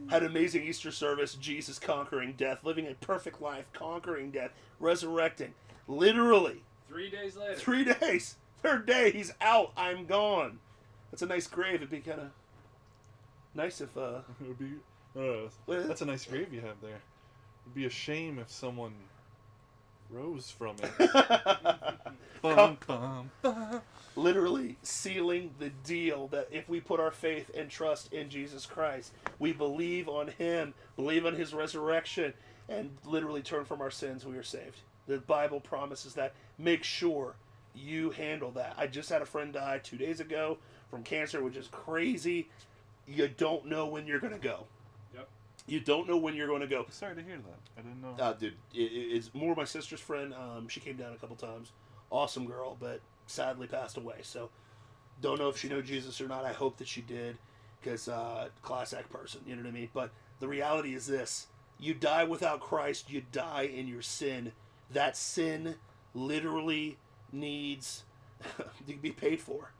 had an amazing Easter service. Jesus conquering death, living a perfect life, conquering death, resurrecting. Literally. 3 days later. 3 days. 3rd day, he's out. I'm gone. That's a nice grave. It'd be kind of nice if It would be. That's a nice grave you have there. It'd be a shame if someone rose from it. Bum, bum, bum. Literally sealing the deal that if we put our faith and trust in Jesus Christ, we believe on him, believe on his resurrection, and literally turn from our sins, we are saved. The Bible promises that. Make sure you handle that. I just had a friend die 2 days ago from cancer, which is crazy. You don't know when you're going to go. Yep. You don't know when you're going to go. Sorry to hear that. I didn't know. Dude, it's more my sister's friend. She came down a couple times. Awesome girl, but sadly passed away. So, don't know if she knew Jesus or not. I hope that she did, because class act person, you know what I mean? But the reality is this. You die without Christ, you die in your sin. That sin literally needs to be paid for.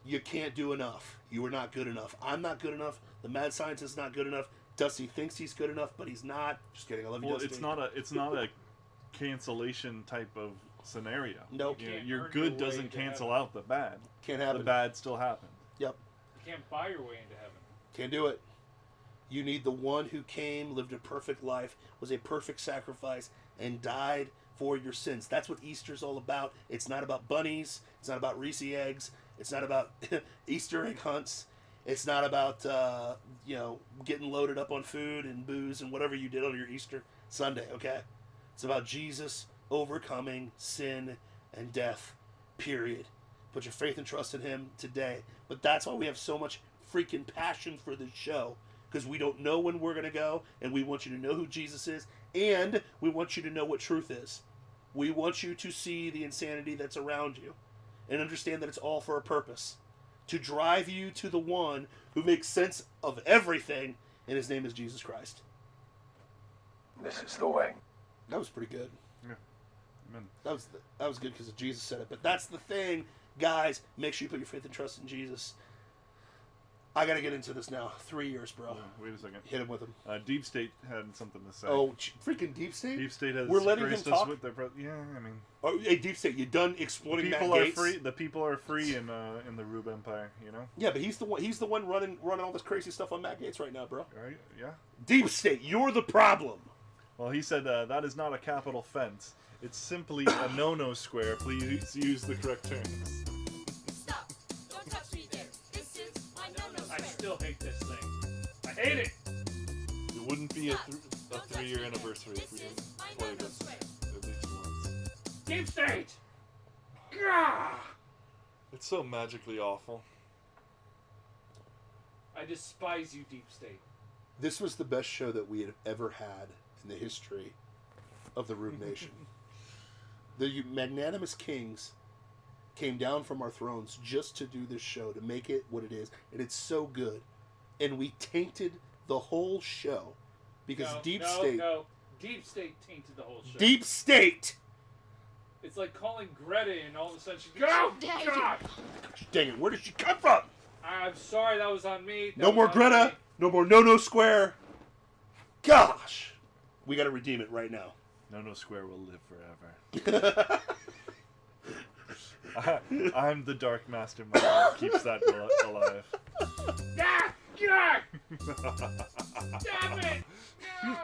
You can't do enough. You are not good enough. I'm not good enough. The Mad Scientist is not good enough. Dusty thinks he's good enough, but he's not. Just kidding. I love you, Well, Dusty. it's not a cancellation type of scenario. Nope. You know, Can't your earn good your way doesn't into cancel heaven. out the bad. Can't happen. The bad still happens. Yep. You can't buy your way into heaven. Can't do it. You need the one who came, lived a perfect life, was a perfect sacrifice, and died for your sins. That's what Easter's all about. It's not about bunnies. It's not about Reese eggs. It's not about Easter egg hunts. It's not about, getting loaded up on food and booze and whatever you did on your Easter Sunday, okay? It's about Jesus overcoming sin and death, period. Put your faith and trust in him today. But that's why we have so much freaking passion for this show, because we don't know when we're going to go, and we want you to know who Jesus is, and we want you to know what truth is. We want you to see the insanity that's around you and understand that it's all for a purpose, to drive you to the one who makes sense of everything, and his name is Jesus Christ. This is the way. That was pretty good. Yeah. Amen. That was good because Jesus said it. But that's the thing, guys. Make sure you put your faith and trust in Jesus. I got to get into this now. 3 years, bro. Wait a second. Hit him with him. Deep State had something to say. Oh, freaking Deep State? Deep State has We're letting him graced talk? us with their yeah, I mean. Oh, hey, Deep State, you done exploiting people Matt are Gaetz? free. The people are free in the Roob Empire, you know. Yeah, but he's the one running all this crazy stuff on Matt Gaetz right now, bro. Right? Yeah. Deep State, you're the problem. Well, he said that is not a capital fence. It's simply a no-no square. Please use the correct terms. Stop! Don't touch me there. This is my no-no I square. still hate this thing. I hate it. You wouldn't wouldn't be a 3-year anniversary if we didn't play this at least once. Deep State! Gah! It's so magically awful. I despise you, Deep State. This was the best show that we had ever had in the history of the Roob Nation. The magnanimous kings came down from our thrones just to do this show, to make it what it is, and it's so good. And we tainted the whole show because Deep State... No, Deep State tainted the whole show. Deep State! It's like calling Greta and all of a sudden she goes, oh, God! Gosh, dang it, where did she come from? I'm sorry, that was on me. No more Greta. No more No Square. Gosh. We got to redeem it right now. No Square will live forever. I'm the dark mastermind that keeps that alive. Ah! God! Damn it! No!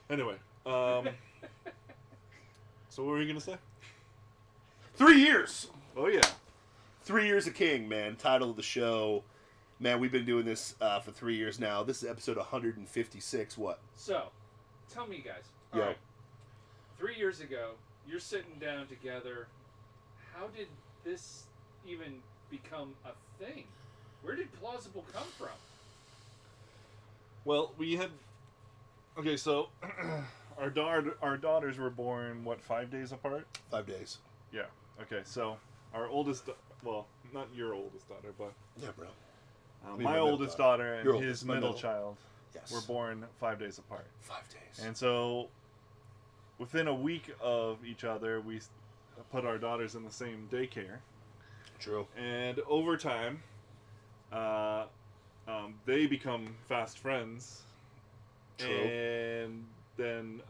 Anyway, so what were you going to say? 3 years. Oh, yeah. 3 years of King, man. Title of the show. Man, we've been doing this for 3 years now. This is episode 156. What? So, tell me, guys. Yo. All right. 3 years ago, you're sitting down together. How did this even become a thing? Where did Plausible come from? Well, we had... Okay, so our daughters were born, what, 5 days apart? 5 days. Yeah. Okay, so our oldest... Well, not your oldest daughter, but... Yeah, bro. My oldest daughter and Your his oldest, middle child Yes. were born 5 days apart. 5 days. And so, within a week of each other, we put our daughters in the same daycare. True. And over time, they become fast friends. True. And then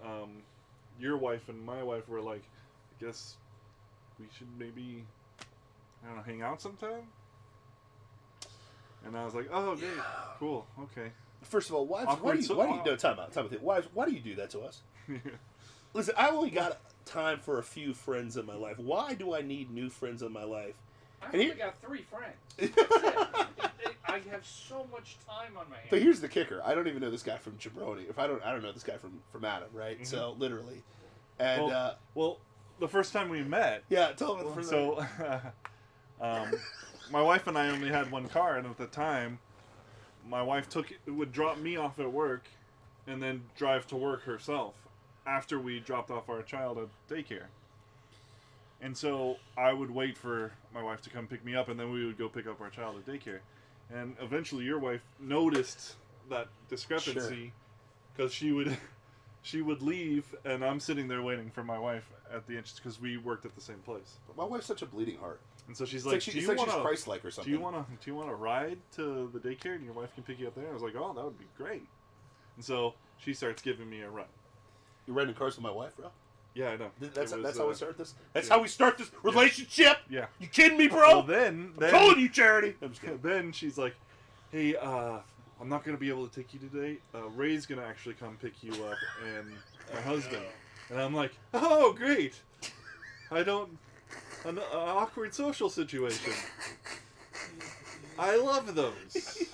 your wife and my wife were like, I guess we should maybe, I don't know, hang out sometime? And I was like, oh, great, cool, okay. First of all, why do you no, time out. Why do you do that to us? Listen, I only got time for a few friends in my life. Why do I need new friends in my life? I only got 3 friends. That's it. I have so much time on my hands. But here's the kicker. I don't even know this guy from Jabroni. I don't know this guy from Adam, right? Mm-hmm. So, literally. And, well, the first time we met... Yeah, tell me the first time. So, my wife and I only had one car, and at the time, my wife would drop me off at work and then drive to work herself after we dropped off our child at daycare. And so I would wait for my wife to come pick me up, and then we would go pick up our child at daycare. And eventually your wife noticed that discrepancy because she would leave, and I'm sitting there waiting for my wife at the entrance because we worked at the same place. But my wife's such a bleeding heart. And so she's It's like she's Christ-like or something. Do you want to ride to the daycare and your wife can pick you up there? I was like, oh, that would be great. And so she starts giving me a ride. You're riding cars with my wife, bro? Yeah, I know. That's how we start this? That's how we start this relationship? Yeah. You kidding me, bro? Well, then I'm calling you, Charity. I'm just kidding. Then she's like, hey, I'm not going to be able to take you today. Ray's going to actually come pick you up and my husband. And I'm like, oh, great. An awkward social situation. I love those.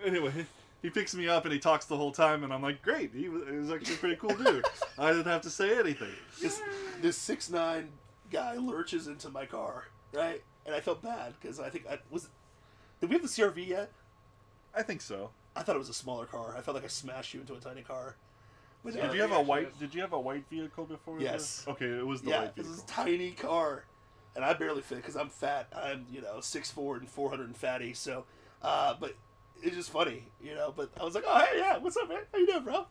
Anyway, he picks me up and he talks the whole time, and I'm like, great. He was actually a pretty cool dude. I didn't have to say anything. This 6'9" guy lurches into my car, right? And I felt bad because I think did we have the CRV yet? I think so. I thought it was a smaller car. I felt like I smashed you into a tiny car. But Did you have a white vehicle before? Yes. Okay, it was the white vehicle. Yeah, it was a tiny car, and I barely fit because I'm fat. I'm 6'4" and 400 and fatty. So, but it's just funny, But I was like, oh hey, yeah, what's up, man? How you doing, bro?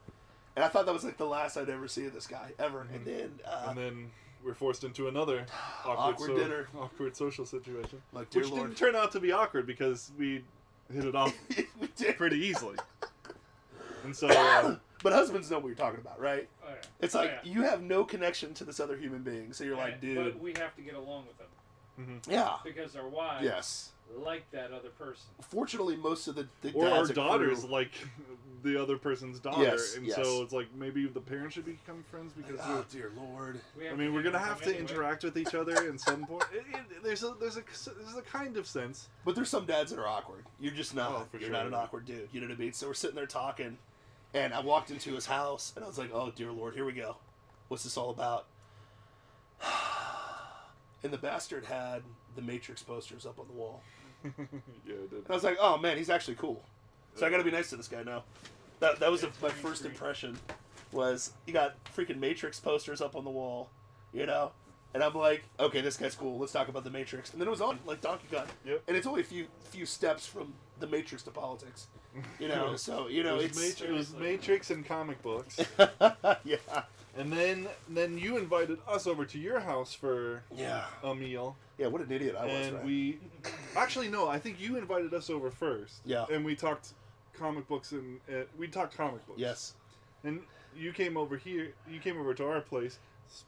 And I thought that was like the last I'd ever see of this guy ever. Mm-hmm. And then we're forced into another awkward dinner, awkward social situation, like, which didn't turn out to be awkward because we hit it off pretty easily. And so. But husbands know what you're talking about, right? Oh, yeah. It's like you have no connection to this other human being, so you're like, dude. But we have to get along with them. Yeah. Because our wives Yes. like that other person. Fortunately, most of the or our dads daughters like the other person's daughter, Yes, and yes. so it's like maybe the parents should become friends because Oh, dear Lord. I mean, we're gonna have to interact with each other in some point. There's a kind of sense, But there's some dads that are awkward. You're just not. Oh, for You're sure. not an awkward dude. You know what I mean? So we're sitting there talking, and I walked into his house, and I was like, "Oh dear Lord, here we go. What's this all about?" And the bastard had the Matrix posters up on the wall. yeah, it did. And I was like, "Oh man, he's actually cool." So I got to be nice to this guy now. That was my first impression. Was he got freaking Matrix posters up on the wall, you know? And I'm like, okay, this guy's cool. Let's talk about the Matrix. And then it was on like Donkey Kong. Yep. And it's only a few steps from the Matrix to politics, you know. So you know, it was Matrix and comic books. Yeah. And then you invited us over to your house for a meal. Yeah, what an idiot I was. And right? we actually no, I think you invited us over first. Yeah. And we talked comic books and we talked comic books. Yes. And you came over here. You came over to our place.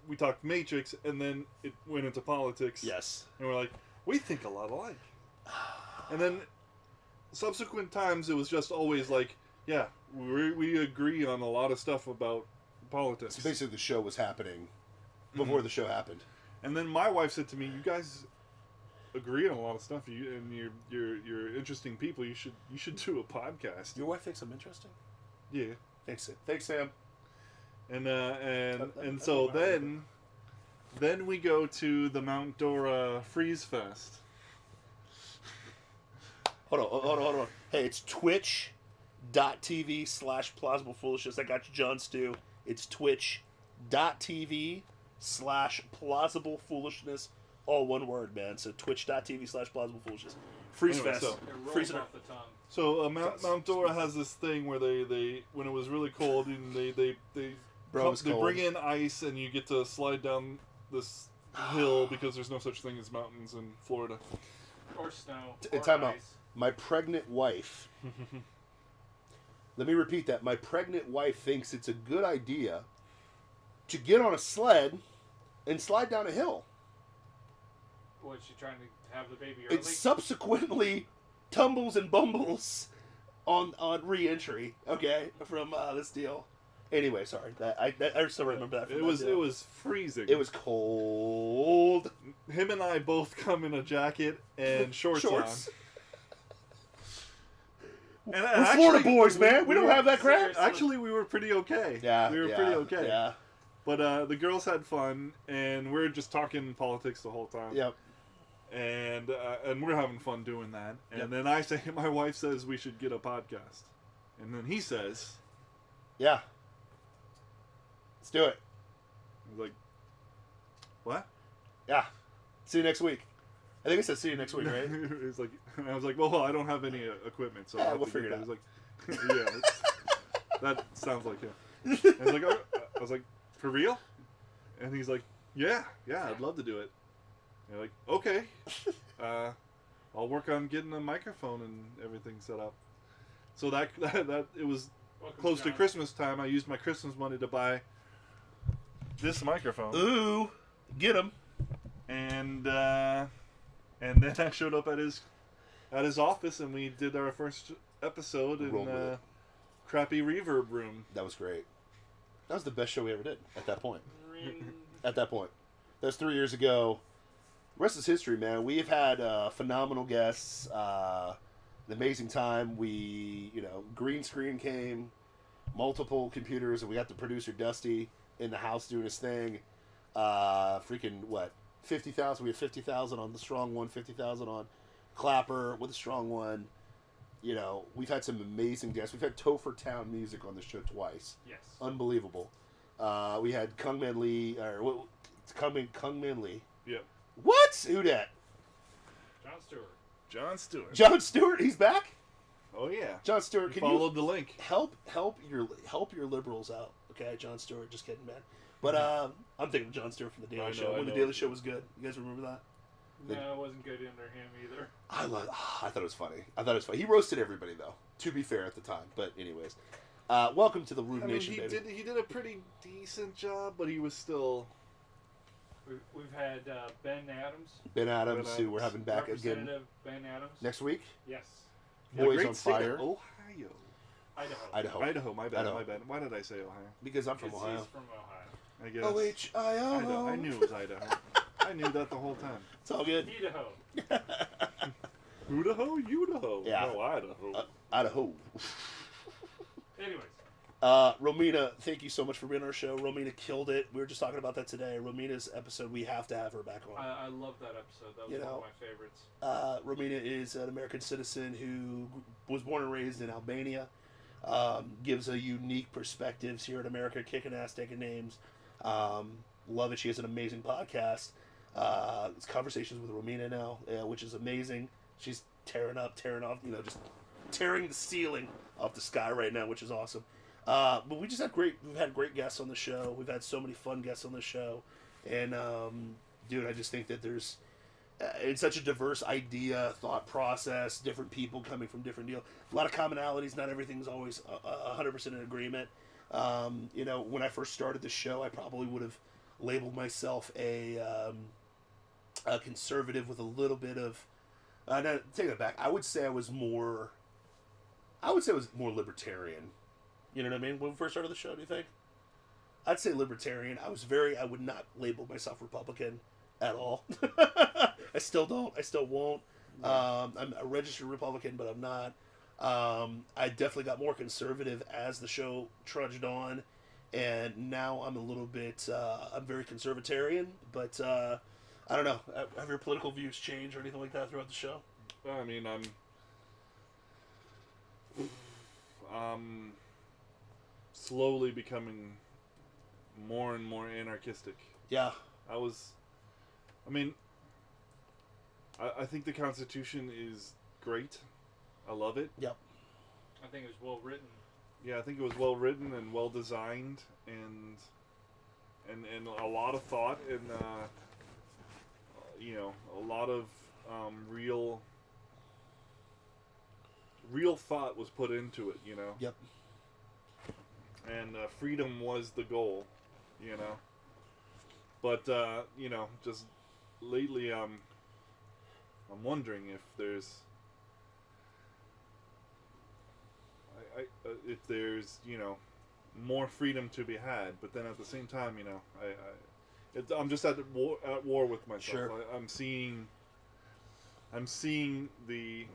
We talked Matrix, and then it went into politics. Yes. And we're like, we think a lot alike. And then subsequent times, it was just always like, yeah, we agree on a lot of stuff about politics. So basically, the show was happening before the show happened. And then my wife said to me, "You guys agree on a lot of stuff. And you're interesting people. You should do a podcast." Your wife thinks I'm interesting. Yeah. Thanks, Sam. And so then we go to the Mount Dora Freeze Fest. Hold on. Hey, it's twitch.tv/Plausible Foolishness. I got you, John Stew. It's twitch.tv/Plausible Foolishness. All one word, man. So twitch.tv/Plausible Foolishness. Freeze Anyway, Fest. so- It rolls Freezing off the tongue. So Mount Dora has this thing where they when it was really cold and they Bro, it was cold. bring in ice and you get to slide down this hill because there's no such thing as mountains in Florida. Or snow. In Or time out. ice. My pregnant wife. Let me repeat that. My pregnant wife thinks it's a good idea to get on a sled and slide down a hill. Was she trying to have the baby early? It subsequently tumbles and bumbles on re-entry. Okay, from this deal. Anyway, sorry. I still remember that. From It that was deal. freezing. It was cold. Him and I both come in a jacket and shorts. On. And We're Florida boys, man. We don't have that crap. Seriously. Actually, we were pretty okay. Yeah, we were pretty okay. Yeah. But the girls had fun, and we're just talking politics the whole time. Yep. And we're having fun doing that. And Yep. then I say, my wife says we should get a podcast, and then he says, Yeah. Let's do it. I was like, what? Yeah. See you next week. I think it said see you next week, right? It's like, I was like, well, I don't have any equipment, so Yeah, I'll have we'll to get figure it that. He's like, yeah, that sounds like him. And I was like, for real? And he's like, yeah, I'd love to do it. And I'm like, okay, I'll work on getting a microphone and everything set up. So that it was Welcome, close to John. Christmas time. I used my Christmas money to buy this microphone. Ooh, get him. And then I showed up at his office and we did our first episode in Rolled with it. crappy reverb room. That was great. That was the best show we ever did at that point. Ring. At that point. That was 3 years ago. Rest is history, man. We've had phenomenal guests. An amazing time. We, green screen came, multiple computers, and we got the producer Dusty in the house doing his thing. Freaking, what? 50,000. We had 50,000 on the strong one, 50,000 on Clapper with a strong one. We've had some amazing guests. We've had Topher Town Music on the show twice. Yes. Unbelievable. We had Kung Man Lee, or what? Kung Man Lee. Yep. What? Who dat? Jon Stewart. Jon Stewart. John Stewart. He's back. Oh yeah. John Stewart. You Can followed the link. help your liberals out? Okay, John Stewart. Just kidding, man. But I'm thinking of Jon Stewart from the I Daily know, Show I when the know. Daily Show was good. You guys remember that? No, it wasn't good under him either. I thought it was funny. He roasted everybody though. To be fair, at the time. But anyways, welcome to the Roob I mean, Nation, baby. he did a pretty decent job, but he was still. We've had Ben Adams. Ben Adams, who we're having back again Representative Ben Adams. next week. Yes. Boys Great on state of Fire. Ohio. Idaho. My bad. Idaho. My bad. Why did I say Ohio? Because I'm from He's Ohio. from Ohio. I guess. Ohio. I knew it was Idaho. I knew that the whole time. It's all good. Idaho. Idaho, Idaho. Yeah. No, Idaho. Idaho. Anyways. Romina, thank you so much for being on our show. Romina killed it. We were just talking about that today. Romina's episode, we have to have her back on. I love that episode. That was one of my favorites. Romina is an American citizen who was born and raised in Albania. Gives a unique perspectives here in America, kicking ass, taking names. Love it. She has an amazing podcast. It's Conversations with Romina now, which is amazing. She's tearing off, just tearing the ceiling off the sky right now, which is awesome. But we've had great guests on the show. We've had so many fun guests on the show. And, dude, I just think that there's, it's such a diverse idea, thought process, different people coming from different deals. A lot of commonalities. Not everything's always 100% in agreement. When I first started the show, I probably would have labeled myself a conservative with a little bit of, no, take that back. I would say I was more libertarian. You know what I mean? When we first started the show, do you think? I'd say libertarian. I would not label myself Republican at all. I still don't. I still won't. I'm a registered Republican, but I'm not. I definitely got more conservative as the show trudged on, and now I'm a little bit, I'm very conservatarian, but I don't know. Have your political views changed or anything like that throughout the show? I mean, I'm slowly becoming more and more anarchistic. Yeah. I think the Constitution is great. I love it. Yep. I think it was well written. Yeah, I think it was well written and well designed, and a lot of thought, and a lot of real thought was put into it. Yep. And freedom was the goal, But just lately, I'm wondering if there's, if there's more freedom to be had. But then at the same time, I'm just at war with myself. Sure. I'm seeing the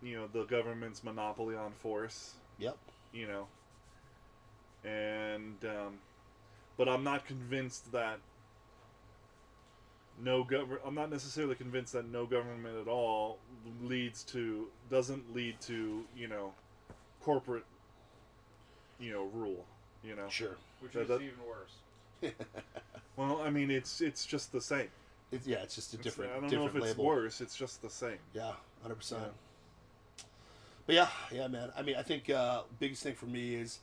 the government's monopoly on force. Yep. And but I'm not convinced that I'm not necessarily convinced that no government at all doesn't lead to corporate rule. Sure. Which is even worse. Well, I mean, it's just the same. It's just a different. I don't know if it's label. worse. It's just the same. Yeah, 100%. But yeah, man. I mean, I think biggest thing for me is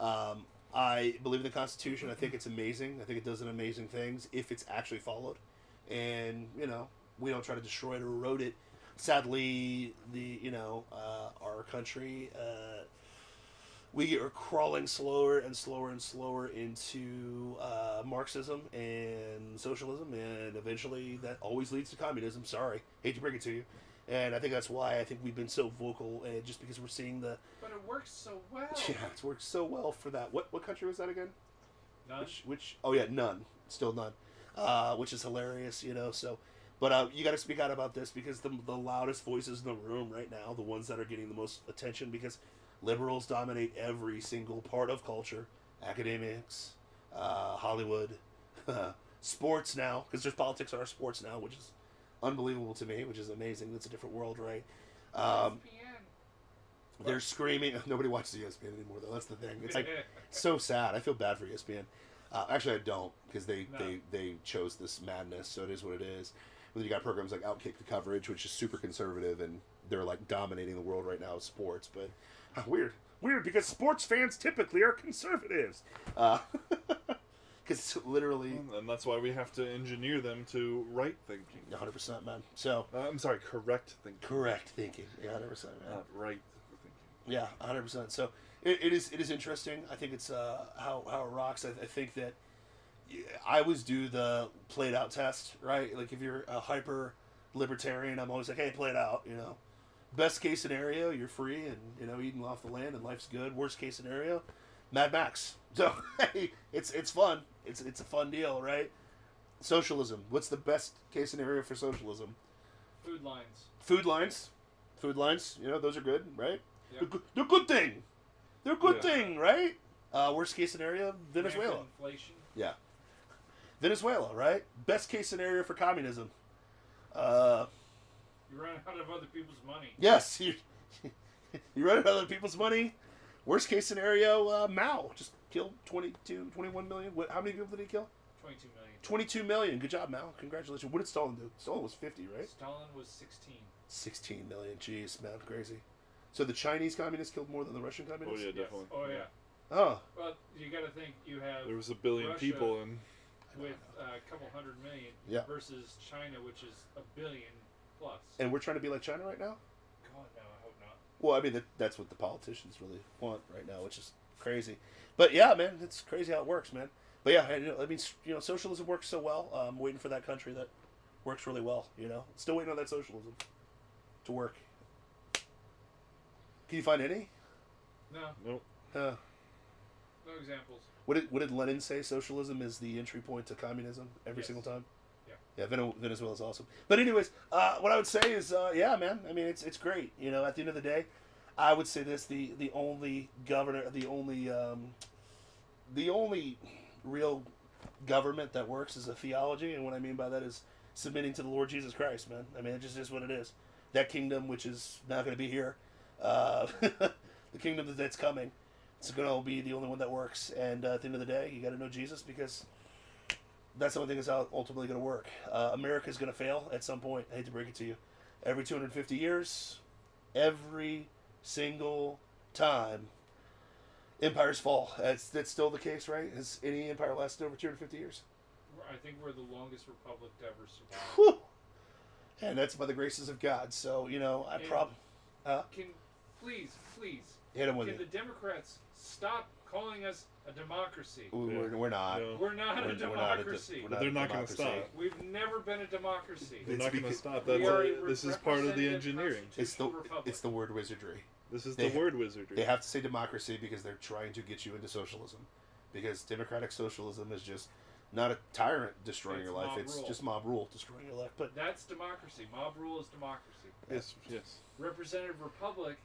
I believe in the Constitution. I think it's amazing. I think it does amazing things if it's actually followed. And, we don't try to destroy it or erode it. Sadly, our country, we're crawling slower and slower and slower into Marxism and socialism, and eventually that always leads to communism. Sorry, hate to break it to you. And I think that's why I think we've been so vocal, just because we're seeing the... But it works so well. Yeah, it's worked so well for that. What country was that again? None. Which oh yeah, none. Still none. Which is hilarious, so... But you got to speak out about this, because the loudest voices in the room right now, the ones that are getting the most attention, because liberals dominate every single part of culture. Academics, Hollywood, sports now, because there's politics in our sports now, which is unbelievable to me, which is amazing. It's a different world, right? They're screaming. Nobody watches ESPN anymore, though. That's the thing. It's like so sad. I feel bad for ESPN. Actually, I don't, because they chose this madness, so it is what it is. But then you got programs like Outkick the Coverage, which is super conservative, and they're like dominating the world right now with sports. But weird, because sports fans typically are conservatives. Because literally, and that's why we have to engineer them to right thinking. 100%, man. So I'm sorry, correct thinking. Correct thinking. Yeah, 100%, man. Not right thinking. Yeah, 100%. So it is interesting. I think it's how it rocks. I think that I always do the played out test, right? Like if you're a hyper libertarian, I'm always like, hey, play it out, you know. Best case scenario, you're free and, you know, eating off the land and life's good. Worst case scenario, Mad Max. So, hey, it's fun. It's a fun deal, right? Socialism. What's the best case scenario for socialism? Food lines. Food lines. Food lines, you know, those are good, right? Yep. They're good thing. They're a good thing, right? Worst case scenario, Venezuela. Rampant inflation. Yeah. Venezuela, right? Best case scenario for communism. You run out of other people's money. Yes, you run out of other people's money. Worst case scenario, Mao just killed 21 million. How many people did he kill? 22 million. 22 million. Good job, Mao. Congratulations. What did Stalin do? Stalin was 50, right? Stalin was 16. 16 million. Jeez, man, crazy. So the Chinese communists killed more than the Russian Oh communists? yeah, definitely. Oh yeah. Oh. Well, you got to think you have. There was a billion Russia people and with a couple 100 million versus China, which is a billion plus. And we're trying to be like China right now? God, no, I hope not. Well, I mean, that's what the politicians really want right now, which is crazy. But yeah, man, it's crazy how it works, man. But yeah, I mean, you know, socialism works so well. I'm waiting for that country that works really well, you know. Still waiting on that socialism to work. Can you find any? No. nope. No examples. What did Lenin say? Socialism is the entry point to communism every single time? Yeah, Venezuela's awesome. But anyways, what I would say is, yeah, man. I mean, it's great. You know, at the end of the day, I would say this: the only governor, the only real government that works is a theology, and what I mean by that is submitting to the Lord Jesus Christ, man. I mean, it just is what it is. That kingdom, which is not going to be here, the kingdom that's coming, it's going to be the only one that works. And at the end of the day, you got to know Jesus because that's the only thing that's ultimately going to work. America's going to fail at some point. I hate to break it to you. Every 250 years, every single time, empires fall. That's still the case, right? Has any empire lasted over 250 years? I think we're the longest republic to ever survive. Whew. And that's by the graces of God. So, you know, I probably... Can, please, hit him with can it. the Democrats stop calling us a democracy? We're not. No. We're not a democracy. They're not going to stop. We've never been a democracy. They're not going to stop. We are a This is part of the representative engineering. constitutional republic. It's the word wizardry. This is the word wizardry. They have to say democracy because they're trying to get you into socialism. Because democratic socialism is just not a tyrant destroying your life. It's just mob rule destroying your life. But that's democracy. Mob rule is democracy. Yes. Representative republic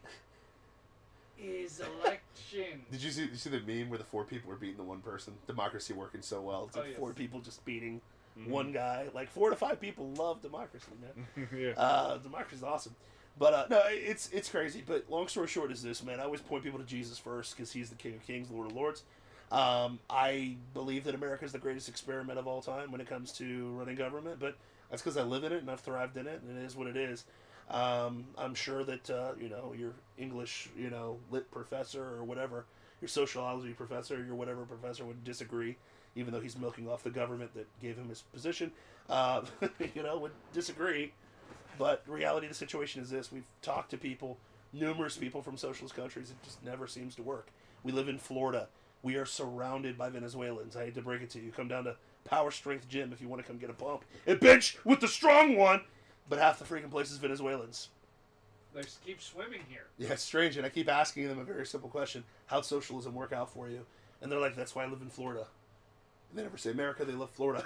is election. Did you see the meme where the 4 people were beating the 1 person? Democracy working so well. It's like 4 people just beating one guy. Like 4 to 5 people love democracy, man. Yeah. Democracy's awesome. But no, it's crazy. But long story short is this, man. I always point people to Jesus first because he's the King of Kings, Lord of Lords. I believe that America is the greatest experiment of all time when it comes to running government. But that's because I live in it and I've thrived in it, and it is what it is. I'm sure that you know, your English, you know, lit professor or whatever, your sociology professor, your whatever professor would disagree, even though he's milking off the government that gave him his position. You know, would disagree. But the reality of the situation is this: we've talked to people, numerous people from socialist countries. It just never seems to work. We live in Florida. We are surrounded by Venezuelans. I hate to break it to you. Come down to Power Strength Gym if you want to come get a pump and bench with the strong one. But half the freaking place is Venezuelans. They just keep swimming here. Yeah, it's strange. And I keep asking them a very simple question. How'd socialism work out for you? And they're like, that's why I live in Florida. And they never say America. They love Florida.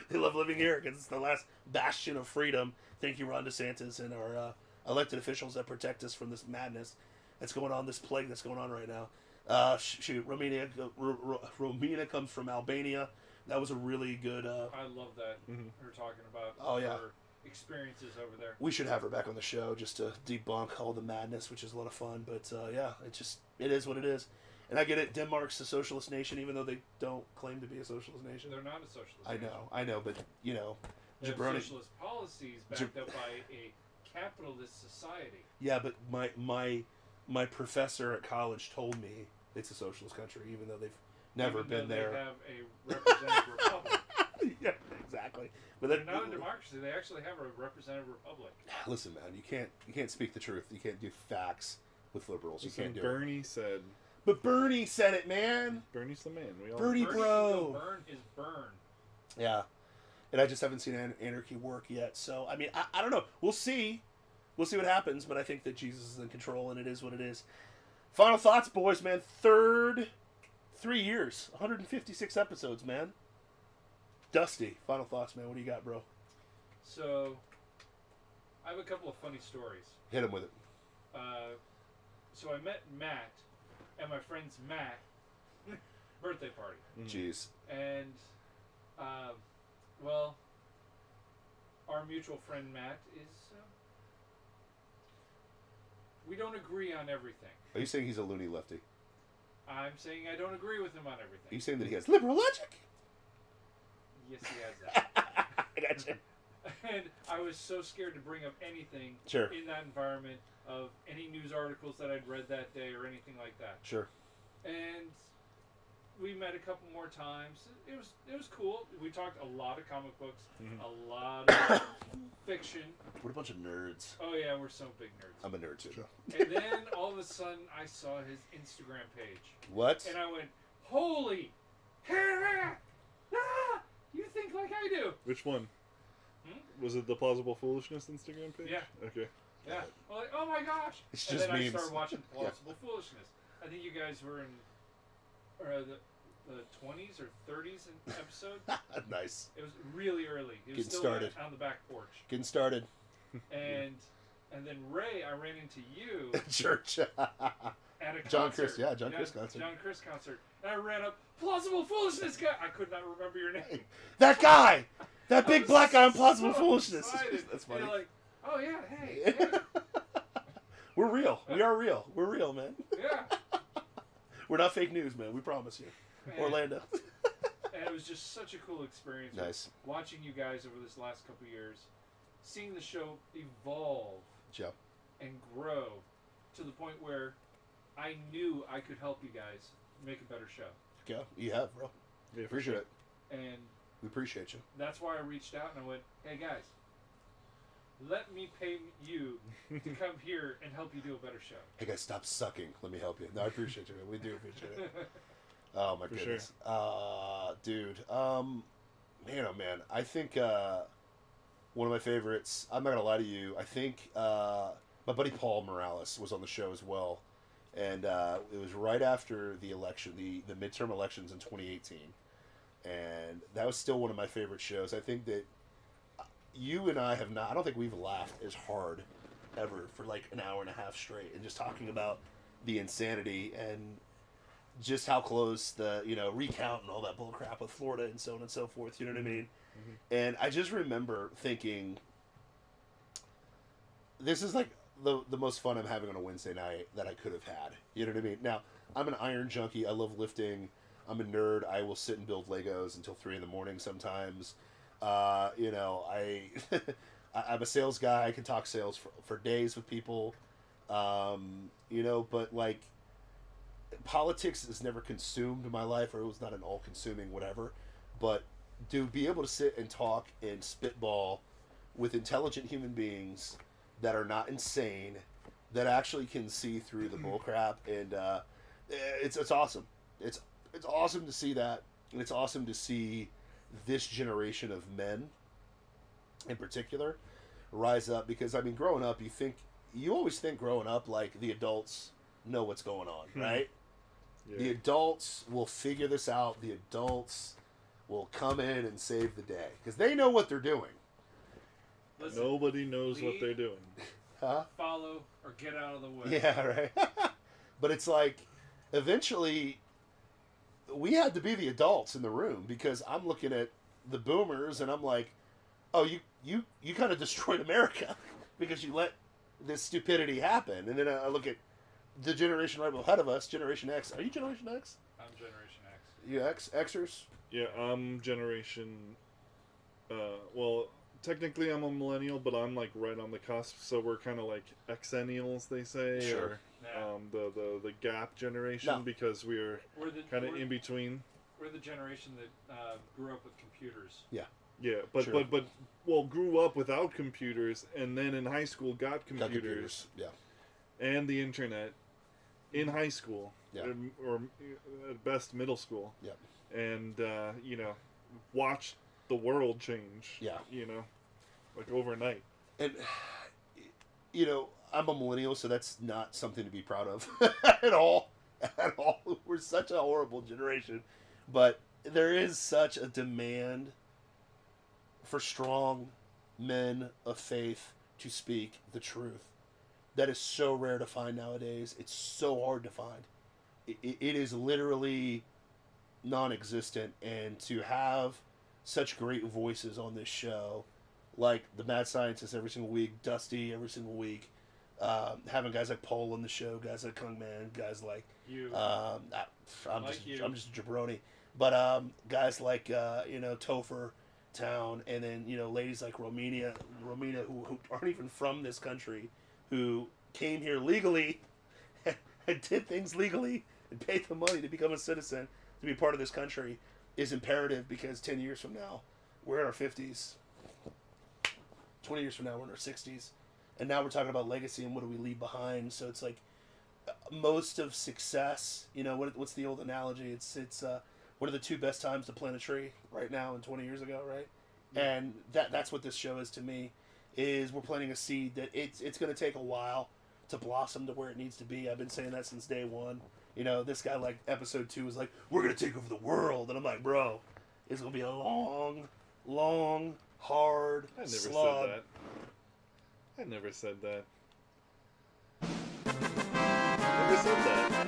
They love living here because it's the last bastion of freedom. Thank you, Ron DeSantis, and our elected officials that protect us from this madness that's going on, this plague that's going on right now. Romina comes from Albania. That was a really good... I love that. Her talking about her experiences over there. We should have her back on the show just to debunk all the madness, which is a lot of fun. But yeah, it is what it is. And I get it. Denmark's a socialist nation, even though they don't claim to be a socialist nation. They're not a socialist nation. I know, but you know, they have socialist policies backed up by a capitalist society. Yeah, but my professor at college told me it's a socialist country, even though they've never been there. They have a representative republic. Yeah, exactly. But they're not a democracy. They actually have a representative republic. Listen, man, you can't speak the truth. You can't do facts with liberals. Listen, you can't do Bernie said But Bernie said it, man. Bernie's the man. We all Bernie, Bernie bro. can go burn his burn. Yeah. And I just haven't seen Anarchy work yet. So, I mean, I don't know. We'll see. We'll see what happens. But I think that Jesus is in control, and it is what it is. Final thoughts, boys, man. 3 years. 156 episodes, man. Dusty, final thoughts, man. What do you got, bro? So, I have a couple of funny stories. Hit him with it. So I met Matt at my friend's Matt birthday party. Jeez. And, well, our mutual friend Matt is, we don't agree on everything. Are you saying he's a loony lefty? I'm saying I don't agree with him on everything. Are you saying that he has liberal logic? Yes, he has that. I gotcha. And I was so scared to bring up anything Sure. in that environment of any news articles that I'd read that day or anything like that. Sure. And we met a couple more times. It was cool. We talked a lot of comic books, a lot of fiction. We're a bunch of nerds. Oh yeah, we're so big nerds. I'm a nerd too. Sure. And then all of a sudden, I saw his Instagram page. What? And I went, "Holy, you think like I do?" Which one? Was it the Plausible Foolishness Instagram page? Yeah. Okay. Yeah. I'm like, oh my gosh. It's and just then memes. I started watching Plausible Foolishness. I think you guys were in the 20s or 30s in episode. Nice. It was really early. It was Getting still started. on the back porch. Getting started. And then Ray, I ran into you Church. at a concert. John Chris, yeah, John Chris concert. John Chris concert. And I ran up, Plausible Foolishness guy. I could not remember your name. That guy! That big black guy on Plausible so Foolishness. excited. That's funny. And you're like, oh yeah, hey. We're real. We are real. We're real, man. Yeah. We're not fake news, man. We promise you. Man. Orlando. And it was just such a cool experience. Nice. Watching you guys over this last couple of years, seeing the show evolve Yep. and grow to the point where I knew I could help you guys make a better show. Yeah, you have, bro. Yeah, Appreciate it. And We appreciate you. that's why I reached out and I went, hey guys, let me pay you to come here and help you do a better show. Hey guys, stop sucking. Let me help you. No, I appreciate you, man. We do appreciate it. Oh my goodness. Dude. Man, oh man. I think one of my favorites, I'm not gonna lie to you, I think my buddy Paul Morales was on the show as well. And it was right after the election, the midterm elections in 2018. And that was still one of my favorite shows. I think that you and I have not, I don't think we've laughed as hard ever for like an hour and a half straight. And just talking about the insanity and just how close the, recount and all that bull crap with Florida and so on and so forth. You know what I mean? Mm-hmm. And I just remember thinking, this is like the most fun I'm having on a Wednesday night that I could have had. You know what I mean? Now, I'm an iron junkie. I love lifting. I'm a nerd. I will sit and build Legos until 3 a.m. sometimes. I'm a sales guy. I can talk sales for days with people. But like, politics has never consumed my life, or it was not an all-consuming whatever. But to be able to sit and talk and spitball with intelligent human beings that are not insane, that actually can see through the bullcrap, and it's awesome. It's awesome to see that, and it's awesome to see this generation of men, in particular, rise up. Because I mean, growing up, you always think growing up like the adults know what's going on, right? Yeah. The adults will figure this out. The adults will come in and save the day because they know what they're doing. Listen, nobody knows what they're doing. Huh? Follow or get out of the way. Yeah, right. But it's like, eventually, we had to be the adults in the room, because I'm looking at the boomers and I'm like, oh, you kind of destroyed America because you let this stupidity happen. And then I look at the generation right ahead of us, Generation X. Are you Generation X? I'm Generation X. You Xers? Yeah, I'm Generation... well, technically I'm a millennial, but I'm like right on the cusp, so we're kind of like Xennials, they say. Sure. Or the gap generation, because we're kind of in between. We're the generation that grew up with computers. Yeah. Yeah, but grew up without computers, and then in high school got computers. Yeah. And the internet. in high school, Yeah. or at best middle school, Yeah. and you know, watched the world change. Yeah. You know, like overnight. And you know, I'm a millennial, so that's not something to be proud of at all. At all. We're such a horrible generation, but there is such a demand for strong men of faith to speak the truth. That is so rare to find nowadays. It's so hard to find. It is literally non-existent, and to have such great voices on this show, like the Mad Scientist every single week, Dusty every single week, having guys like Paul on the show, guys like Kung Man, guys like You. I'm Like you. just a jabroni, but guys like Topher Town, and then ladies like Romina who aren't even from this country, who came here legally and did things legally and paid the money to become a citizen to be part of this country, is imperative, because 10 years from now we're in our 50s, 20 years from now we're in our 60s, and now we're talking about legacy and what do we leave behind. So it's like, most of success, what's the old analogy? It's what are the two best times to plant a tree? Right now and 20 years ago, right? And that's what this show is to me, is we're planting a seed that it's going to take a while to blossom to where it needs to be. I've been saying that since day one. This guy, like, episode 2 was like, we're going to take over the world. And I'm like, bro, it's going to be a long, long, hard slog. I never said that. Never said that.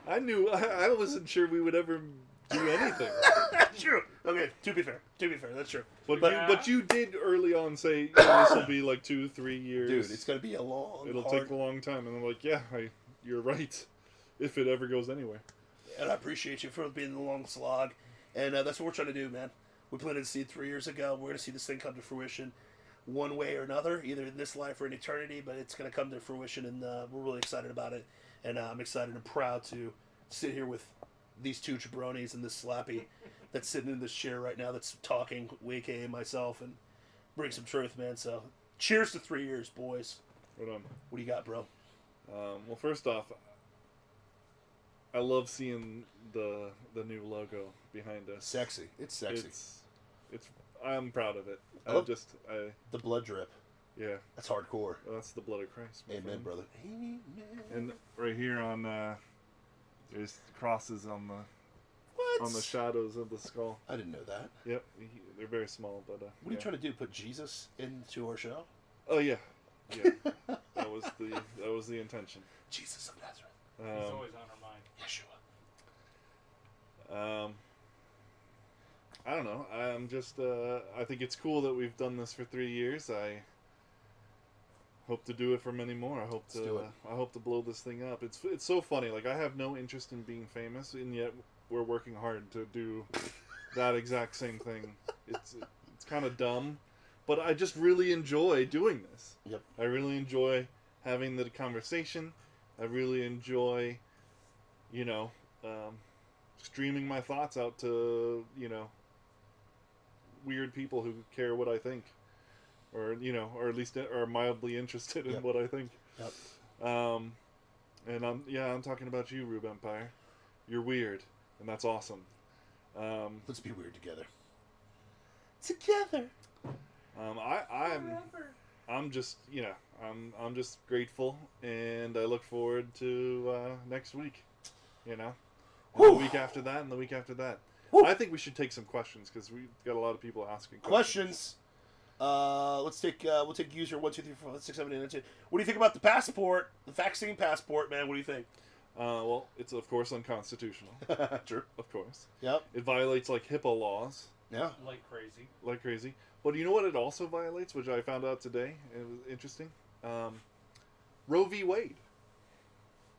I knew, I wasn't sure we would ever do anything. True. Okay, to be fair, that's true. But you did early on say this will be like 2-3 years. Dude, it's gonna be a long. It'll take a long time, and I'm like, yeah, you're right. If it ever goes anywhere. And I appreciate you for being the long slog, and that's what we're trying to do, man. We planted a seed 3 years ago. We're gonna see this thing come to fruition, one way or another, either in this life or in eternity. But it's gonna come to fruition, and we're really excited about it. And I'm excited and proud to sit here with these two jabronis and this slappy that's sitting in this chair right now that's talking, aka myself, and bring some truth, man. So, cheers to 3 years, boys. Right on. What do you got, bro? Well, first off, I love seeing the new logo behind us. Sexy. It's sexy. It's I'm proud of it. The blood drip. Yeah. That's hardcore. That's the blood of Christ. Amen, friend. brother. Amen. And right here on there's crosses on the shadows of the skull. I didn't know that. Yep, they're very small, but what are you trying to do? Put Jesus into our show? Oh yeah. that was the intention. Jesus of Nazareth. He's always on our mind. Yeshua. I don't know. I'm just. I think it's cool that we've done this for 3 years. I hope to do it for many more. I hope to blow this thing up. It's so funny. Like, I have no interest in being famous, and yet we're working hard to do that exact same thing. It's kind of dumb, but I just really enjoy doing this. Yep. I really enjoy having the conversation. I really enjoy, streaming my thoughts out to, weird people who care what I think. Or at least are mildly interested in what I think. Yep. And I'm talking about you, Roob Empire. You're weird, and that's awesome. Let's be weird together. Together. I'm just I'm just grateful, and I look forward to next week. And the week after that, and the week after that. Whew. I think we should take some questions because we've got a lot of people asking questions. Let's take we'll take user 1 2 3 4 5 6 7 8 9 10. What do you think about the passport, the vaccine passport, man? What do you think? Well, it's of course unconstitutional. True. Of course. Yep. It violates like HIPAA laws. Yeah. Like crazy. Like crazy. But you know what it also violates, which I found out today? It was interesting. Roe v. Wade.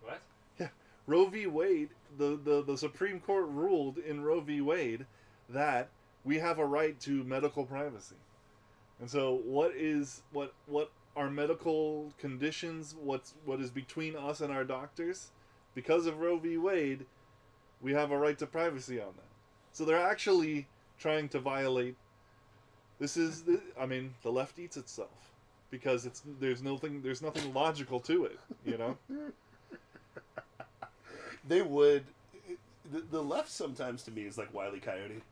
What? Yeah. Roe v. Wade. The Supreme Court ruled in Roe v. Wade that we have a right to medical privacy. And so what are medical conditions, what is between us and our doctors, because of Roe v. Wade, we have a right to privacy on that. So they're actually trying to violate. The left eats itself because there's nothing logical to it, They would. The left sometimes to me is like Wile E. Coyote.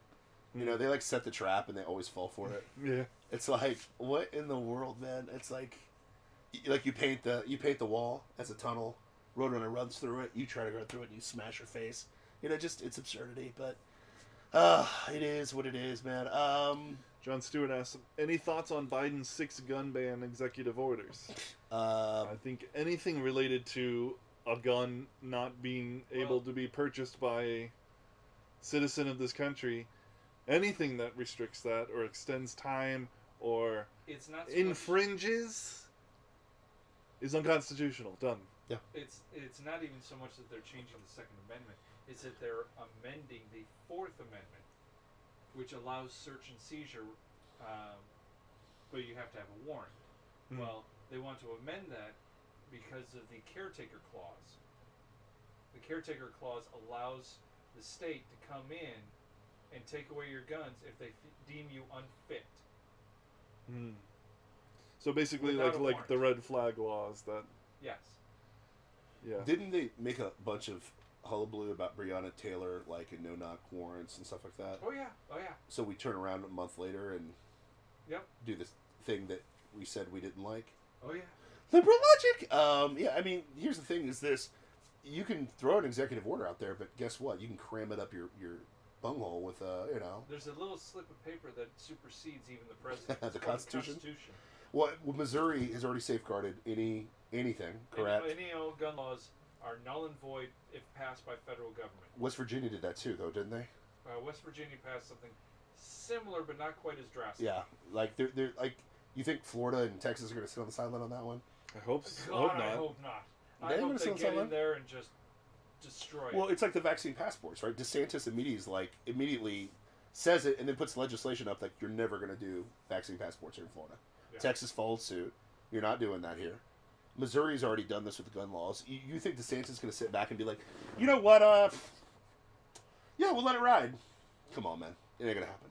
You know, they like set the trap and they always fall for it. Yeah. It's like, what in the world, man? It's like you paint the wall as a tunnel. Roadrunner runs through it. You try to run through it and you smash your face. You know, just it's absurdity. But it is what it is, man. John Stewart asks, any thoughts on Biden's 6 gun ban executive orders? I think anything related to a gun not being able to be purchased by a citizen of this country, anything that restricts that or extends time or It's not so infringes is unconstitutional. Done. Yeah. It's not even so much that they're changing the Second Amendment. It's that they're amending the Fourth Amendment, which allows search and seizure, but you have to have a warrant. Well, they want to amend that because of the caretaker clause. The caretaker clause allows the state to come in and take away your guns if they deem you unfit. So basically, Without a like the red flag laws that. Yes. Yeah. Didn't they make a bunch of hullabaloo about Breonna Taylor, like in no-knock warrants and stuff like that? Oh yeah. So we turn around a month later and do this thing that we said we didn't like. Oh yeah. Liberal logic. Yeah. I mean, here's the thing: is this you can throw an executive order out there, but guess what? You can cram it up your bunghole with you know. There's a little slip of paper that supersedes even the president. The It's called Constitution? Constitution. Well, Missouri has already safeguarded anything, correct? Any old gun laws are null and void if passed by federal government. West Virginia did that too, though, didn't they? West Virginia passed something similar, but not quite as drastic. Yeah, like they're like. You think Florida and Texas are going to sit on the sideline on that one? I hope so. God, I hope not. I hope they get in there and just destroy it. Well, it's like the vaccine passports, right? DeSantis immediately says it and then puts legislation up like you're never going to do vaccine passports here in Florida. Yeah. Texas followed suit. You're not doing that here. Missouri's already done this with the gun laws. You think DeSantis is going to sit back and be like, you know what? Yeah, we'll let it ride. Come on, man. It ain't going to happen.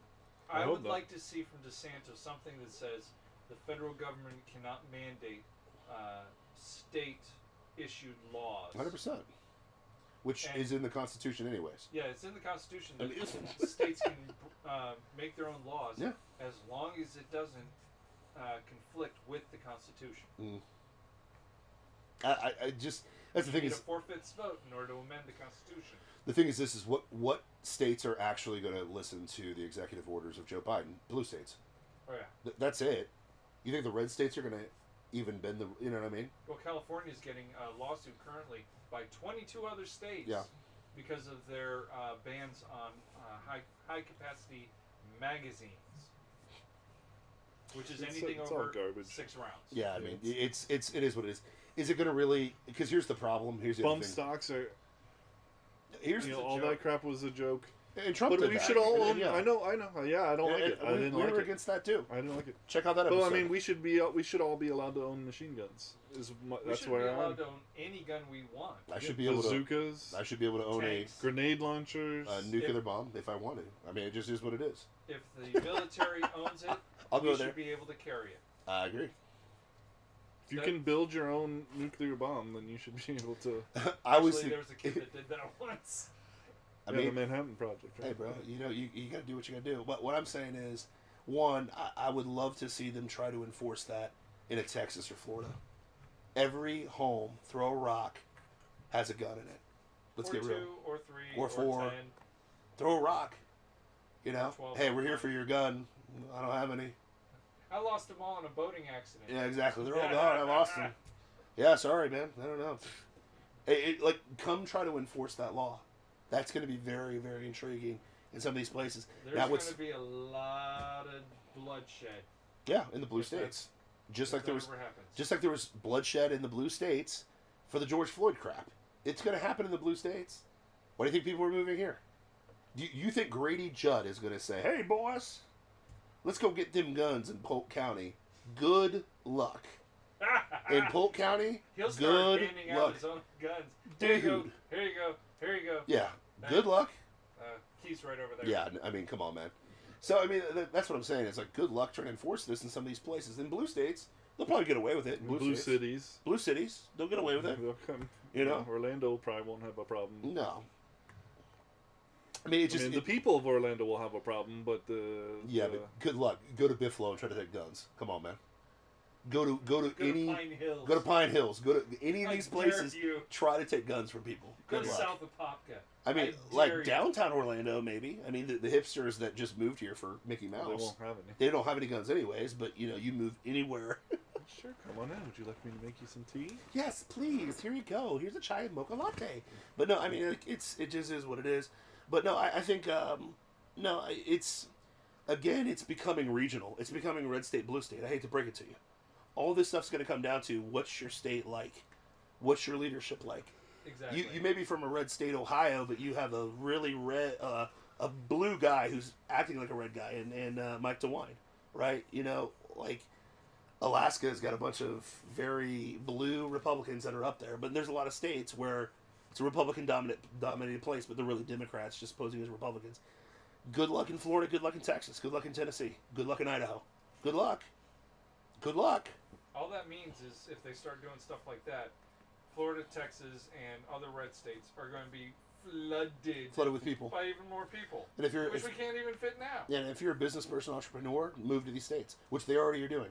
I would like to see from DeSantis something that says the federal government cannot mandate state-issued laws. 100%. Which is in the Constitution anyways. Yeah, it's in the Constitution that states can make their own laws as long as it doesn't conflict with the Constitution. I just that's the thing you need is a 4/5 vote in order to amend the Constitution. The thing is, this is what states are actually going to listen to the executive orders of Joe Biden? Blue states. Oh yeah. That's it. You think the red states are going to even bend the? You know what I mean? Well, California is getting a lawsuit currently by 22 other states because of their bans on high capacity magazines, which is anything over 6 rounds. Yeah, I mean it is what it is. Is it going to really? Because here's the problem. Here's the bump stocks are. Here's all that crap was a joke. And Trump but did we that. should all own. Yeah. I know. Yeah, I don't like it. I didn't like it. We were against that too. I didn't like it. Check out that episode. But I mean, we should all be allowed to own machine guns. That's where we should be I'm. allowed to own any gun we want. I should be able bazookas. I should be able to own tanks, a grenade launchers, a nuclear bomb if I wanted. I mean, it just is what it is. If the military owns it, we should be able to carry it. I agree. If you can build your own nuclear bomb, then you should be able to. Actually, there was a kid that did that once. I mean, the Manhattan Project. Right? Hey, bro, you know, you got to do what you got to do. But what I'm saying is, one, I would love to see them try to enforce that in a Texas or Florida. Every home, throw a rock, has a gun in it. Let's get real. 2 or 3 or 4. 10. Throw a rock. You know, 12, hey, we're here for your gun. I don't have any. I lost them all in a boating accident. Yeah, exactly. They're all gone. I lost them. Yeah, sorry, man. I don't know. Like, come try to enforce that law. That's going to be very, very intriguing in some of these places. There's going to be a lot of bloodshed. Yeah, in the blue states. Just like there was bloodshed in the blue states for the George Floyd crap. It's going to happen in the blue states. Why do you think people are moving here? Do you think Grady Judd is going to say, "Hey, boys, let's go get them guns in Polk County"? Good luck. In Polk County, he'll start good handing luck. out his own guns. Dude. Here you go. Here you go. Here you go. Yeah. Good luck. Keys right over there. Yeah, I mean, come on, man. So, I mean, that's what I'm saying. It's like, good luck trying to enforce this in some of these places. In blue states, They'll probably get away with it. In Blue cities. Blue cities. They'll get away with it. They'll come. You know? Orlando probably won't have a problem. No. I mean, the people of Orlando will have a problem, but but good luck. Go to Biffalo and try to take guns. Come on, man. Go to Pine Hills. Go to Pine Hills. Go to any of these places. You. Try to take guns from people. Go Good to luck. south of Popka. I mean, like downtown Orlando, maybe. I mean, the hipsters that just moved here for Mickey Mouse. They won't have any. They don't have any guns anyways, but, you move anywhere. Sure, come on in. Would you like me to make you some tea? Yes, please. Here you go. Here's a chai and mocha latte. But no, I mean, it just is what it is. But no, I think, it's becoming regional. It's becoming red state, blue state. I hate to break it to you. All this stuff's going to come down to what's your state like? What's your leadership like? Exactly. You may be from a red state, Ohio, but you have a really red, a blue guy who's acting like a red guy, and Mike DeWine, right? Like Alaska's got a bunch of very blue Republicans that are up there, but there's a lot of states where it's a Republican dominated place, but they're really Democrats just posing as Republicans. Good luck in Florida. Good luck in Texas. Good luck in Tennessee. Good luck in Idaho. Good luck. Good luck. All that means is if they start doing stuff like that, Florida, Texas, and other red states are going to be flooded with people by even more people. And if we can't even fit now. Yeah, and if you're a business person, entrepreneur, move to these states, which they already are doing.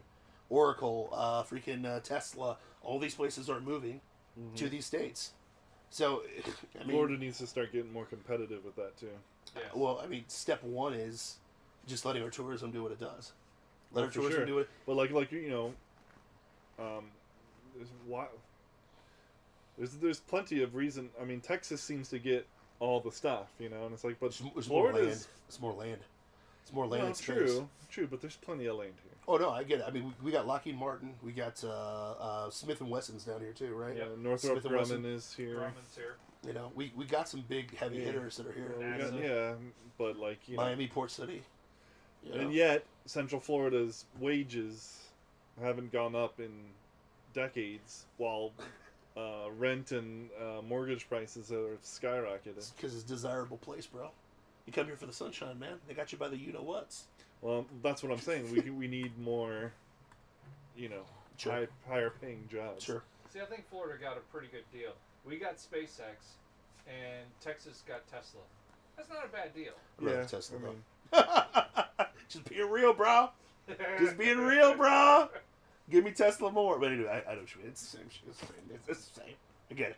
Oracle, Tesla, all these places are moving to these states. So, I mean, Florida needs to start getting more competitive with that too. Yes. Well, I mean, step one is just letting our tourism do what it does. Let our tourism do it. But there's plenty of reason. I mean, Texas seems to get all the stuff, and it's like, but it's Florida's more land. It's more land. No, true, but there's plenty of land here. Oh no, I get it. I mean, we got Lockheed Martin, we got Smith and Wesson's down here too, right? Yeah, Northrop Grumman is here. Grumman's here. We got some big heavy hitters that are here. But Miami, Port City. And yet, Central Florida's wages haven't gone up in decades, while rent and mortgage prices are skyrocketing. It's because it's a desirable place, bro. You come here for the sunshine, man. They got you by the you-know-whats. Well, that's what I'm saying. We need more, higher paying jobs. Sure. See, I think Florida got a pretty good deal. We got SpaceX, and Texas got Tesla. That's not a bad deal. Yeah, Tesla, just being real, bro. Just being real, bro. Give me Tesla more. But anyway, I know what you mean. It's the same shit. It's the same. I get it.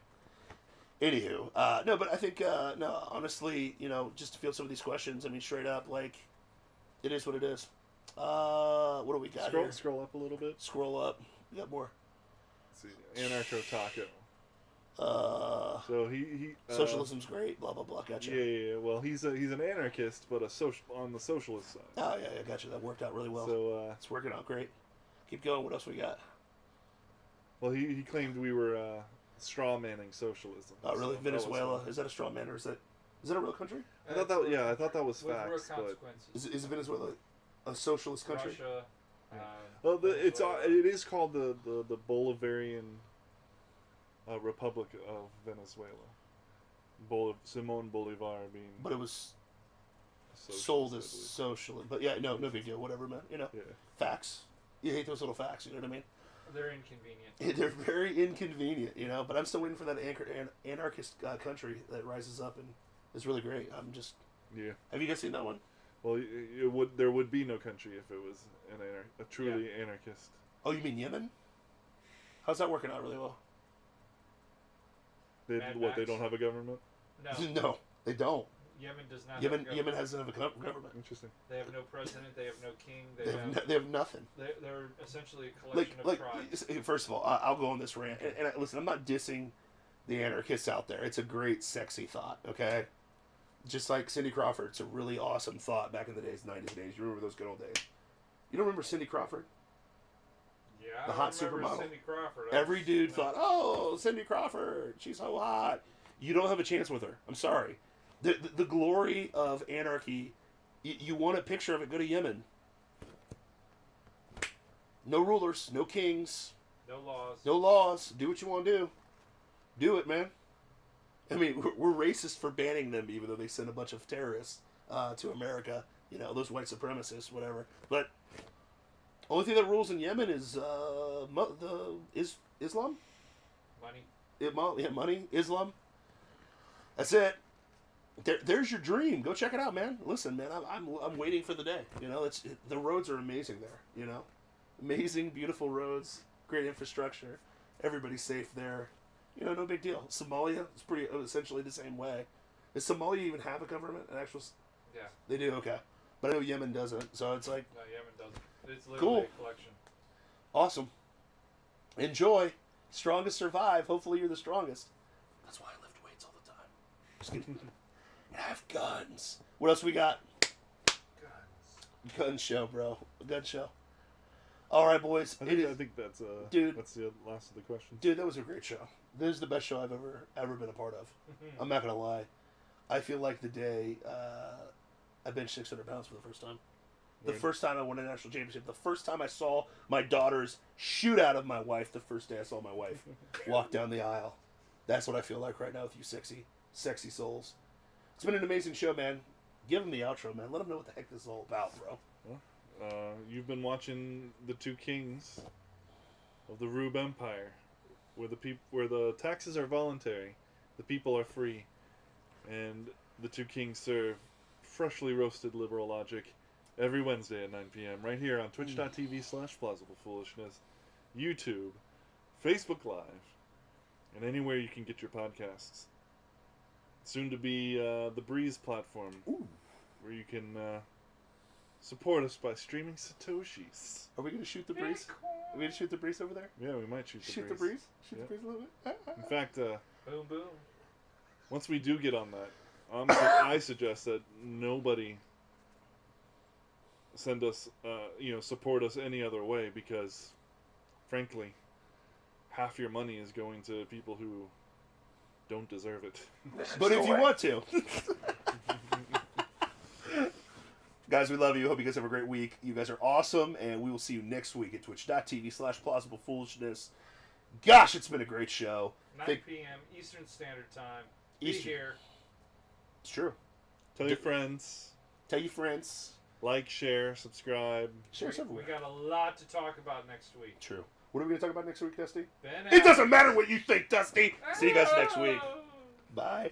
Anywho, no, but I think, honestly, just to field some of these questions, I mean, straight up, it is what it is. What do we got here? Scroll up a little bit. Scroll up. We got more. Let's see. Anarcho Taco. So he socialism's great. Blah blah blah. Gotcha. Yeah. Well, he's an anarchist, but on the socialist side. Oh yeah, gotcha. That worked out really well. So it's working out great. Keep going. What else we got? Well, he claimed we were straw manning socialism. Oh really? Venezuela? Is that a straw man or is that a real country? I thought that was with facts. Real consequences. Is Venezuela a socialist country? Russia. Well, it is called the Bolivarian Republic of Venezuela. Simon Bolivar being. But it was sold as socialist. But yeah, no big deal. Whatever, man. Facts. You hate those little facts. You know what I mean? They're inconvenient. They're very inconvenient, But I'm still waiting for that anarchist country that rises up and is really great. I'm just. Yeah. Have you guys seen that one? Well, there would be no country if it was a truly anarchist. Oh, you mean Yemen? How's that working out really well? They don't have a government? No. No, they don't. Yemen does not. Yemen doesn't have a government. Interesting. They have no president. They have no king. They have nothing. They're essentially a collection of tribes. First of all, I'll go on this rant. And listen, I'm not dissing the anarchists out there. It's a great, sexy thought. Okay, just like Cindy Crawford, it's a really awesome thought back in the days, 90s and 80s. You remember those good old days? You don't remember Cindy Crawford? Yeah, the hot supermodel. Cindy Crawford. Every dude thought, "Oh, Cindy Crawford, she's so hot." You don't have a chance with her. I'm sorry. The glory of anarchy, you want a picture of it, go to Yemen. No rulers, no kings. No laws. No laws. Do what you want to do. Do it, man. I mean, we're racist for banning them, even though they send a bunch of terrorists to America. Those white supremacists, whatever. But Only thing that rules in Yemen is Islam. Money. Money, Islam. That's it. There's your dream. Go check it out, man. Listen, man, I'm waiting for the day. You know, the roads are amazing there. You know, amazing, beautiful roads, great infrastructure. Everybody's safe there. You know, no big deal. Somalia is pretty essentially the same way. Does Somalia even have a government? An actual? Yeah. They do. Okay, but I know Yemen doesn't. So it's like. No, Yemen doesn't. It's literally Cool. a collection. Awesome. Enjoy. Strongest survive. Hopefully you're the strongest. That's why I lift weights all the time. Just kidding. And I have guns. What else we got? Gun show, bro. Gun show. All right, boys. I think that's dude. That's the last of the questions. Dude, that was a great show. This is the best show I've ever been a part of. I'm not gonna lie. I feel like the day I benched 600 pounds for the first time. The first time I won a national championship. The first time I saw my daughters shoot out of my wife. The first day I saw my wife walk down the aisle. That's what I feel like right now with you sexy souls. It's been an amazing show, man. Give them the outro, man. Let them know what the heck this is all about, bro. Well, you've been watching the two kings of the Roob Empire, where the taxes are voluntary, the people are free, and the two kings serve freshly roasted liberal logic every Wednesday at 9 p.m. right here on twitch.tv/Plausible Foolishness, YouTube, Facebook Live, and anywhere you can get your podcasts. Soon to be the Breeze platform, where you can support us by streaming Satoshis. Are we going to shoot the Breeze? Are we going to shoot the Breeze over there? Yeah, we might shoot the Shoot Breeze. the Breeze? Shoot Yep. the Breeze a little bit? In fact, Boom, boom. once we do get on that, I suggest that nobody send us, support us any other way, because, frankly, half your money is going to people who don't deserve it. But if you want to. Guys, we love you. Hope you guys have a great week. You guys are awesome, and we will see you next week at twitch.tv/Plausible Foolishness. Gosh, it's been a great show. 9 p.m. Eastern Standard Time. Be here. It's true. Tell your friends. Tell your friends. Like, share, subscribe. Share us everywhere. We got a lot to talk about next week. True. What are we going to talk about next week, Dusty? Ben It doesn't matter what you think, Dusty. See you guys next week. Bye.